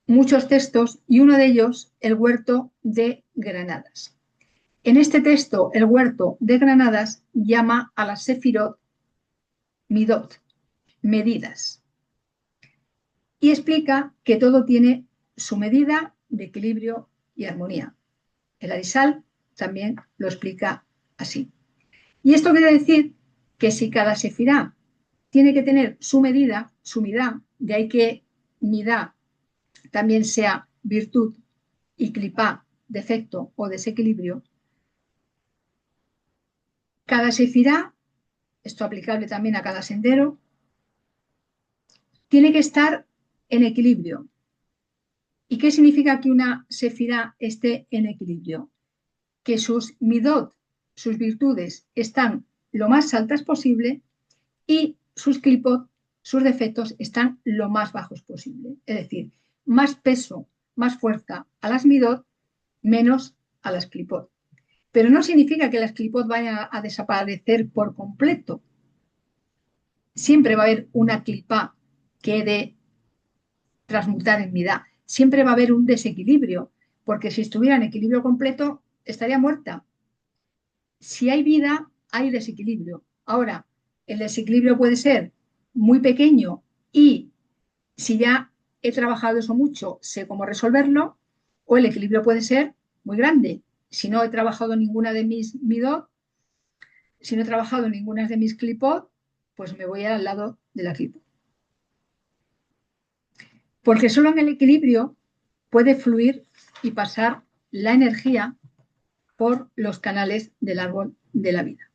muchos textos, y uno de ellos, El huerto de Granadas. En este texto, El huerto de Granadas llama a las Sefirot Midot, medidas, y explica que todo tiene su medida de equilibrio y armonía. El Arizal también lo explica así. Y esto quiere decir que si cada sefirá tiene que tener su medida, su midá, de ahí que midá también sea virtud y clipá defecto o desequilibrio, cada sefirá, esto aplicable también a cada sendero, tiene que estar en equilibrio. ¿Y qué significa que una sefirá esté en equilibrio? Que sus midot, sus virtudes, están lo más altas posible y sus clipot, sus defectos, están lo más bajos posible. Es decir, más peso, más fuerza a las midot, menos a las clipot. Pero no significa que las clipot vayan a desaparecer por completo. Siempre va a haber una clipa que he de transmutar en midá. Siempre va a haber un desequilibrio, porque si estuviera en equilibrio completo, estaría muerta. Si hay vida, hay desequilibrio. Ahora, el desequilibrio puede ser muy pequeño y si ya he trabajado eso mucho, sé cómo resolverlo, o el equilibrio puede ser muy grande. Si no he trabajado ninguna de mis midot, si no he trabajado ninguna de mis clipot, pues me voy al lado de la clipot. Porque solo en el equilibrio puede fluir y pasar la energía por los canales del árbol de la vida.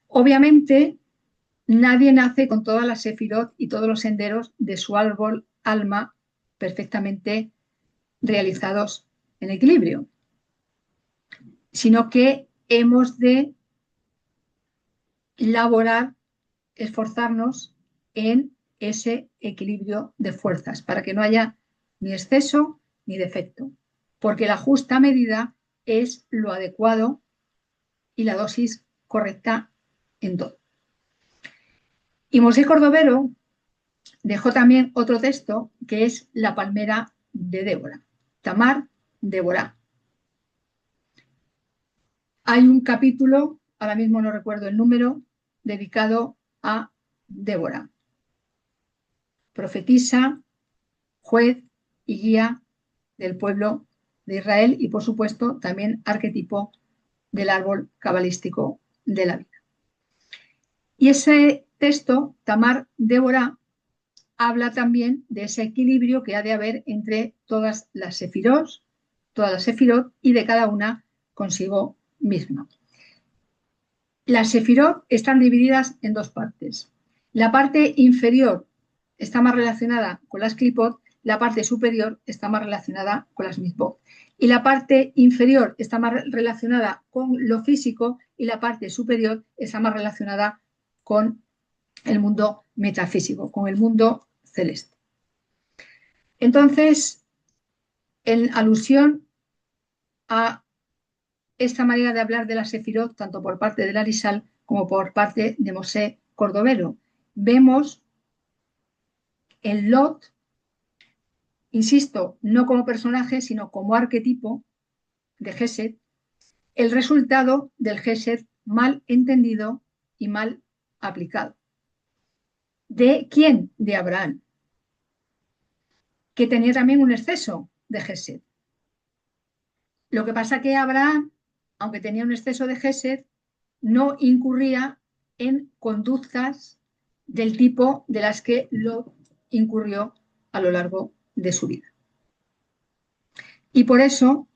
Obviamente, nadie nace con todas las sefirot y todos los senderos de su árbol alma perfectamente realizados en equilibrio, sino que hemos de laborar, esforzarnos en ese equilibrio de fuerzas para que no haya ni exceso ni defecto, porque la justa medida es lo adecuado y la dosis correcta en todo. Y Mosé Cordovero dejó también otro texto que es La palmera de Débora, Tamar Débora. Hay un capítulo, ahora mismo no recuerdo el número, dedicado a Débora, profetisa, juez y guía del pueblo de Israel y, por supuesto, también arquetipo del árbol cabalístico de la vida. Y ese texto, Tamar Débora, habla también de ese equilibrio que ha de haber entre todas las sefirot y de cada una consigo misma. Las sefirot están divididas en dos partes. La parte inferior está más relacionada con las clipot, la parte superior está más relacionada con las mitzvot. Y la parte inferior está más relacionada con lo físico y la parte superior está más relacionada con el mundo metafísico, con el mundo celeste. Entonces, en alusión a esta manera de hablar de la Sefirot, tanto por parte del Arizal como por parte de Mosé Cordovero, vemos en Lot, insisto, no como personaje, sino como arquetipo de Gesed, el resultado del Gesed mal entendido y mal aplicado. ¿De quién? De Abraham, que tenía también un exceso de Gesed. Lo que pasa que Abraham, aunque tenía un exceso de Gesed, no incurría en conductas del tipo de las que Lot incurrió a lo largo de su vida. Y por eso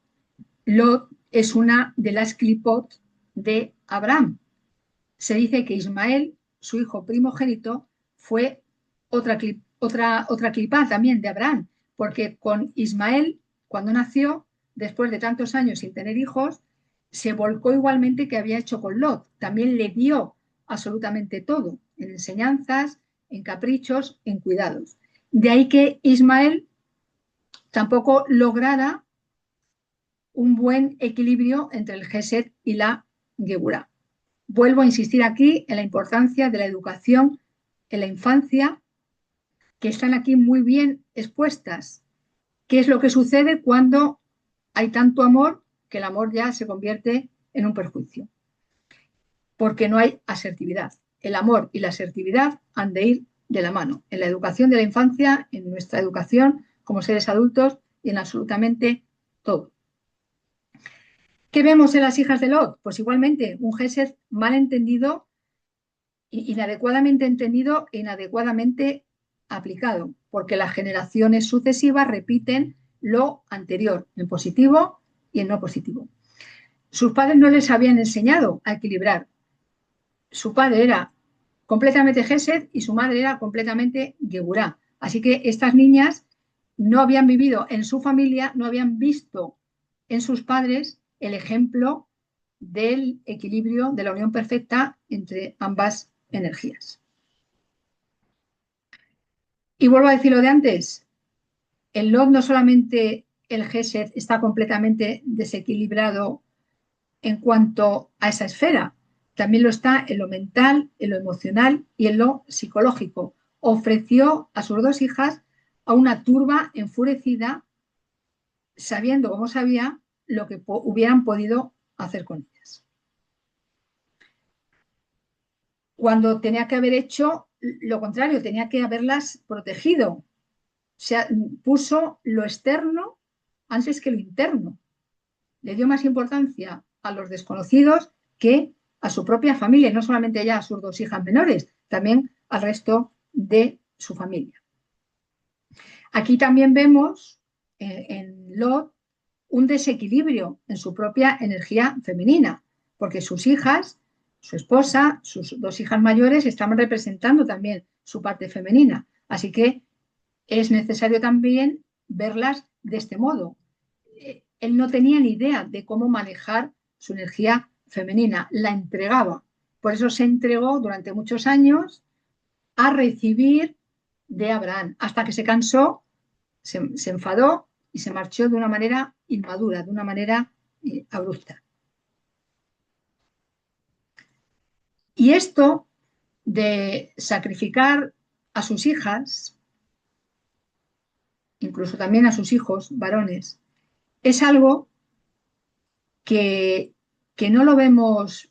Lot es una de las clipot de Abraham. Se dice que Ismael, su hijo primogénito, fue otra clipá también de Abraham, porque con Ismael, cuando nació, después de tantos años sin tener hijos, se volcó igualmente que había hecho con Lot. También le dio absolutamente todo, en enseñanzas, en caprichos, en cuidados. De ahí que Ismael tampoco lograra un buen equilibrio entre el Gesed y la Geburá. Vuelvo a insistir aquí en la importancia de la educación en la infancia, que están aquí muy bien expuestas. ¿Qué es lo que sucede cuando hay tanto amor que el amor ya se convierte en un perjuicio? Porque no hay asertividad. El amor y la asertividad han de ir de la mano en la educación de la infancia, en nuestra educación como seres adultos y en absolutamente todo. ¿Qué vemos en las hijas de Lot? Pues igualmente un Gesed mal entendido, inadecuadamente entendido e inadecuadamente aplicado, porque las generaciones sucesivas repiten lo anterior, en positivo y en no positivo. Sus padres no les habían enseñado a equilibrar. Su padre era completamente Gesed y su madre era completamente Geburá. Así que estas niñas no habían vivido en su familia, no habían visto en sus padres el ejemplo del equilibrio, de la unión perfecta entre ambas energías. Y vuelvo a decir lo de antes, en Lot no solamente el Gesed está completamente desequilibrado en cuanto a esa esfera, también lo está en lo mental, en lo emocional y en lo psicológico. Ofreció a sus dos hijas a una turba enfurecida, sabiendo como sabía lo que hubieran podido hacer con ellas. Cuando tenía que haber hecho lo contrario, tenía que haberlas protegido. O sea, puso lo externo antes que lo interno. Le dio más importancia a los desconocidos que a su propia familia, y no solamente ya a sus dos hijas menores, también al resto de su familia. Aquí también vemos en Lot un desequilibrio en su propia energía femenina, porque sus hijas, su esposa, sus dos hijas mayores estaban representando también su parte femenina. Así que es necesario también verlas de este modo. Él no tenía ni idea de cómo manejar su energía femenina, la entregaba. Por eso se entregó durante muchos años a recibir de Abraham, hasta que se cansó, se enfadó y se marchó de una manera inmadura, de una manera abrupta. Y esto de sacrificar a sus hijas, incluso también a sus hijos varones, es algo que no lo vemos,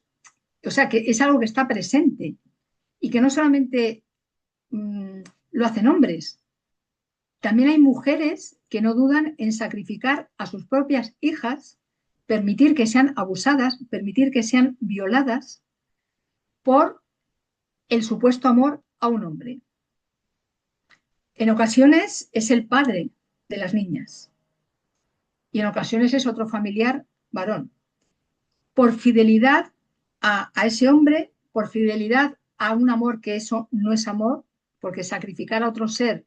o sea, que es algo que está presente y que no solamente lo hacen hombres, También hay mujeres que no dudan en sacrificar a sus propias hijas, permitir que sean abusadas, permitir que sean violadas por el supuesto amor a un hombre. En ocasiones es el padre de las niñas y en ocasiones es otro familiar varón. Por fidelidad a ese hombre, por fidelidad a un amor que eso no es amor, porque sacrificar a otro ser,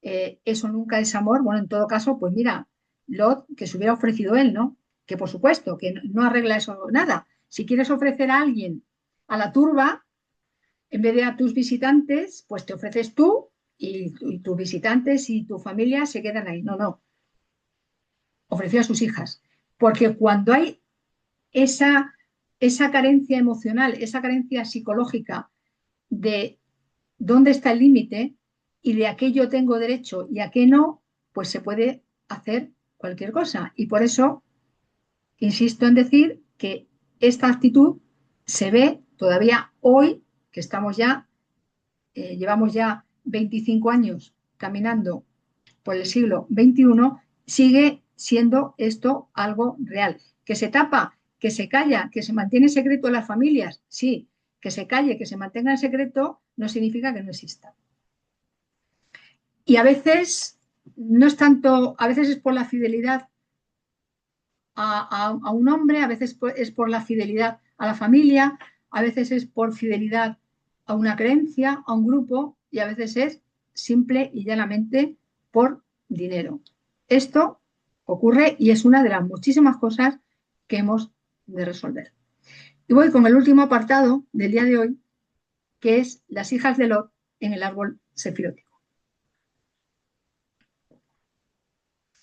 eso nunca es amor. Bueno, en todo caso, pues mira, Lot, que se hubiera ofrecido él, ¿no? Que por supuesto, que no arregla eso nada. Si quieres ofrecer a alguien a la turba, en vez de a tus visitantes, pues te ofreces tú y tus visitantes y tu familia se quedan ahí. No, no. Ofreció a sus hijas. Porque cuando hay esa carencia emocional, esa carencia psicológica de dónde está el límite y de a qué yo tengo derecho y a qué no, pues se puede hacer cualquier cosa. Y por eso insisto en decir que esta actitud se ve todavía hoy, que estamos ya, llevamos ya 25 años caminando por el siglo XXI, sigue siendo esto algo real. Que se tapa, que se calla, que se mantiene secreto en las familias, sí, que se calle, que se mantenga en secreto, no significa que no exista. Y a veces no es tanto, a veces es por la fidelidad a un hombre, a veces es por la fidelidad a la familia, a veces es por fidelidad a una creencia, a un grupo, y a veces es simple y llanamente por dinero. Esto ocurre y es una de las muchísimas cosas que hemos de resolver. Y voy con el último apartado del día de hoy, que es las hijas de Lot en el árbol sefirótico.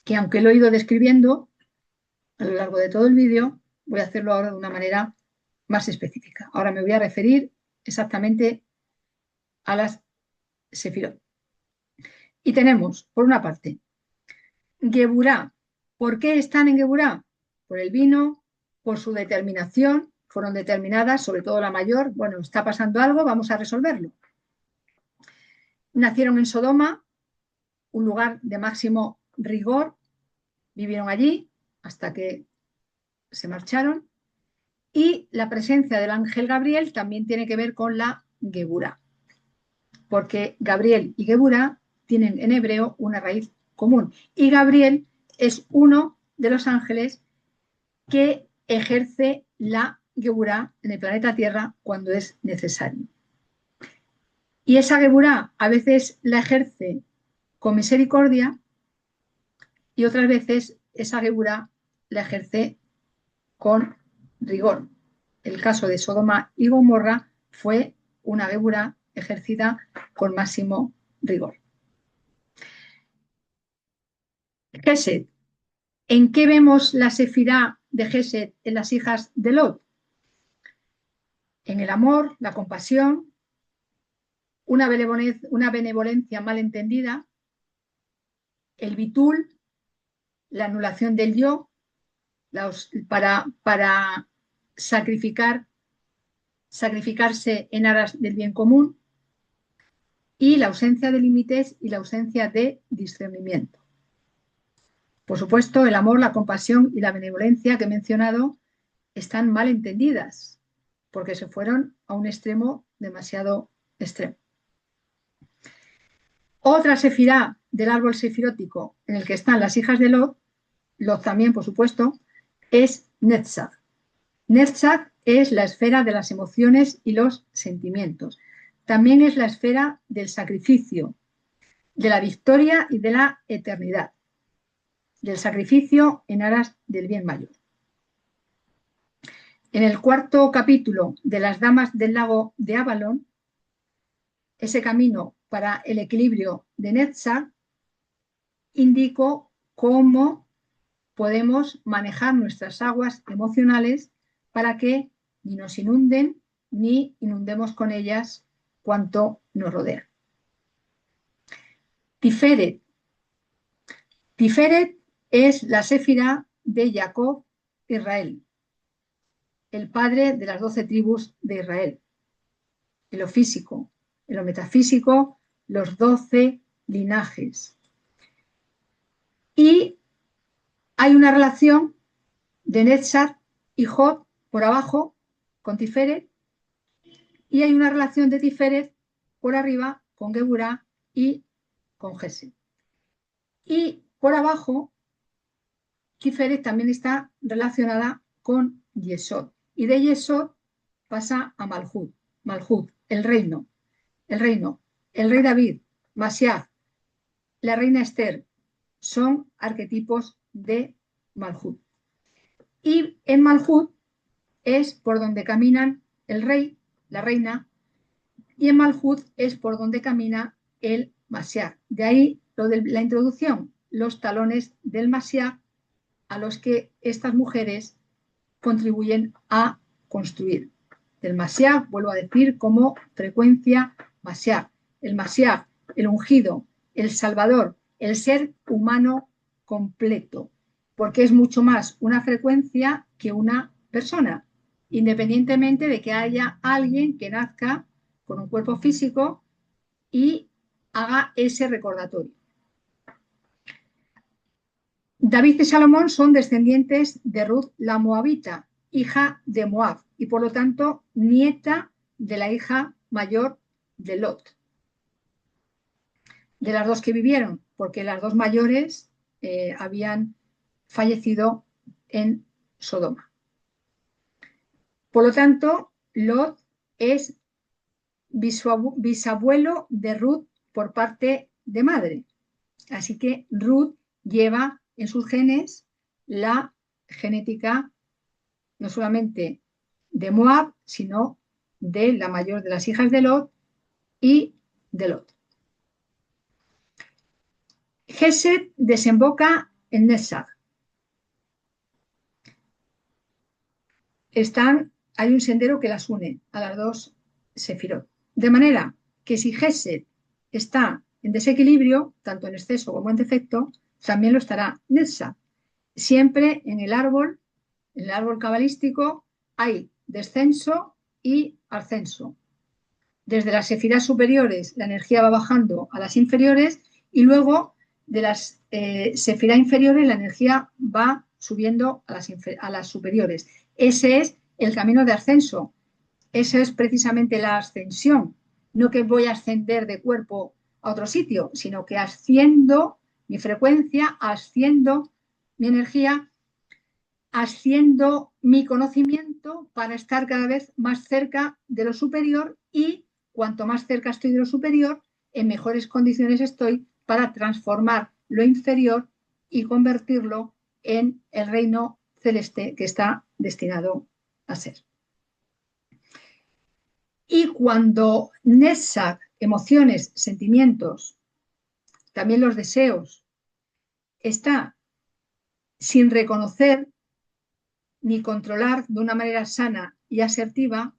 Que aunque lo he ido describiendo a lo largo de todo el vídeo, voy a hacerlo ahora de una manera más específica. Ahora me voy a referir exactamente a las sefirot. Y tenemos, por una parte, Geburá. ¿Por qué están en Geburá? Por el vino, por su determinación, fueron determinadas, sobre todo la mayor, bueno, está pasando algo, vamos a resolverlo. Nacieron en Sodoma, un lugar de máximo rigor, vivieron allí hasta que se marcharon, y la presencia del ángel Gabriel también tiene que ver con la Geburá, porque Gabriel y Geburá tienen en hebreo una raíz común, y Gabriel es uno de los ángeles que ejerce la Geburá en el planeta Tierra cuando es necesario. Y esa Geburá a veces la ejerce con misericordia y otras veces esa Geburá la ejerce con rigor. El caso de Sodoma y Gomorra fue una Geburá ejercida con máximo rigor. Gesed. ¿En qué vemos la sefirá de Gesed en las hijas de Lot? En el amor, la compasión, una benevolencia mal entendida, el bitul, la anulación del yo, para sacrificarse en aras del bien común, y la ausencia de límites y la ausencia de discernimiento. Por supuesto, el amor, la compasión y la benevolencia que he mencionado están mal entendidas, porque se fueron a un extremo demasiado extremo. Otra sefirá del árbol sefirótico en el que están las hijas de Lot, Lot también, por supuesto, es Netzach. Netzach es la esfera de las emociones y los sentimientos. También es la esfera del sacrificio, de la victoria y de la eternidad, del sacrificio en aras del bien mayor. En el cuarto capítulo de las damas del lago de Avalon, ese camino para el equilibrio de Netzach, indico cómo podemos manejar nuestras aguas emocionales para que ni nos inunden ni inundemos con ellas cuanto nos rodea. Tiferet. Tiferet es la sefirá de Jacob, Israel, el padre de las 12 tribus de Israel. En lo físico, en lo metafísico, los 12 linajes. hay una relación de Netzach y Hod por abajo con Tiferet, y hay una relación de Tiferet por arriba con Geburah y con Gesed. Y por abajo, Tiferet también está relacionada con Yesod. Y de Yesod pasa a Malhut. Malhut, el reino. El rey David, Mashiach, la reina Esther, son arquetipos de Malhut. Y en Malhut es por donde caminan el rey, la reina, y en Malhut es por donde camina el Mashiach. De ahí lo de la introducción, los talones del Mashiach a los que estas mujeres contribuyen a construir. Del Mashiach, vuelvo a decir, como frecuencia Mashiach. El Mashiach, el ungido, el Salvador, el ser humano completo, porque es mucho más una frecuencia que una persona, independientemente de que haya alguien que nazca con un cuerpo físico y haga ese recordatorio. David y Salomón son descendientes de Ruth la Moabita, hija de Moab, y por lo tanto nieta de la hija mayor de Lot. De las dos que vivieron, porque las dos mayores habían fallecido en Sodoma. Por lo tanto, Lot es bisabuelo de Ruth por parte de madre. Así que Ruth lleva en sus genes la genética no solamente de Moab, sino de la mayor de las hijas de Lot y de Lot. Gesed desemboca en Netzach. Hay un sendero que las une a las dos sefirot. De manera que si Gesed está en desequilibrio, tanto en exceso como en defecto, también lo estará Netzach. Siempre en el árbol cabalístico hay descenso y ascenso. Desde las sefirás superiores la energía va bajando a las inferiores y luego de las sefirá inferiores la energía va subiendo a las superiores. Ese es el camino de ascenso. Esa es precisamente la ascensión. No que voy a ascender de cuerpo a otro sitio, sino que asciendo mi frecuencia, asciendo mi energía, asciendo mi conocimiento para estar cada vez más cerca de lo superior, y cuanto más cerca estoy de lo superior, en mejores condiciones estoy para transformar lo inferior y convertirlo en el reino celeste que está destinado a ser. Y cuando Netzach, emociones, sentimientos, también los deseos, está sin reconocer ni controlar de una manera sana y asertiva,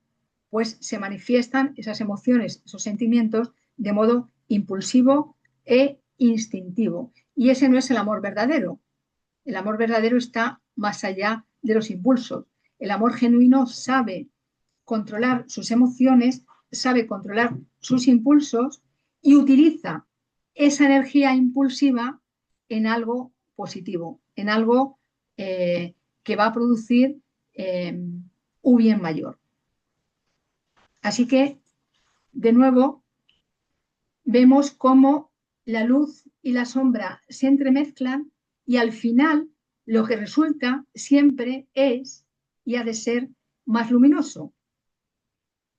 pues se manifiestan esas emociones, esos sentimientos de modo impulsivo e instintivo. Y ese no es el amor verdadero. El amor verdadero está más allá de los impulsos. El amor genuino sabe controlar sus emociones, sabe controlar sus impulsos y utiliza esa energía impulsiva en algo positivo, en algo que va a producir un bien mayor. Así que, de nuevo, vemos cómo la luz y la sombra se entremezclan y al final lo que resulta siempre es y ha de ser más luminoso.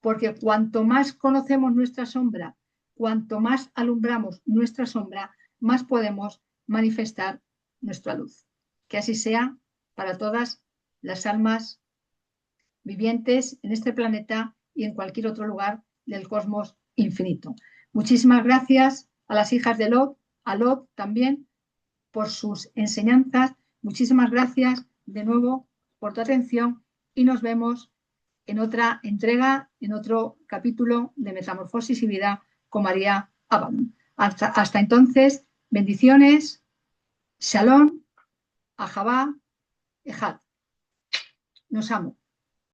Porque cuanto más conocemos nuestra sombra, cuanto más alumbramos nuestra sombra, más podemos manifestar nuestra luz. Que así sea para todas las almas vivientes en este planeta y en cualquier otro lugar del cosmos infinito. Muchísimas gracias a las hijas de Lot, a Lot también, por sus enseñanzas. Muchísimas gracias de nuevo por tu atención y nos vemos en otra entrega, en otro capítulo de Metamorfosis y Vida con María Abadón. Hasta entonces, bendiciones, Shalom, Ahabá, Ejad. Nos amo.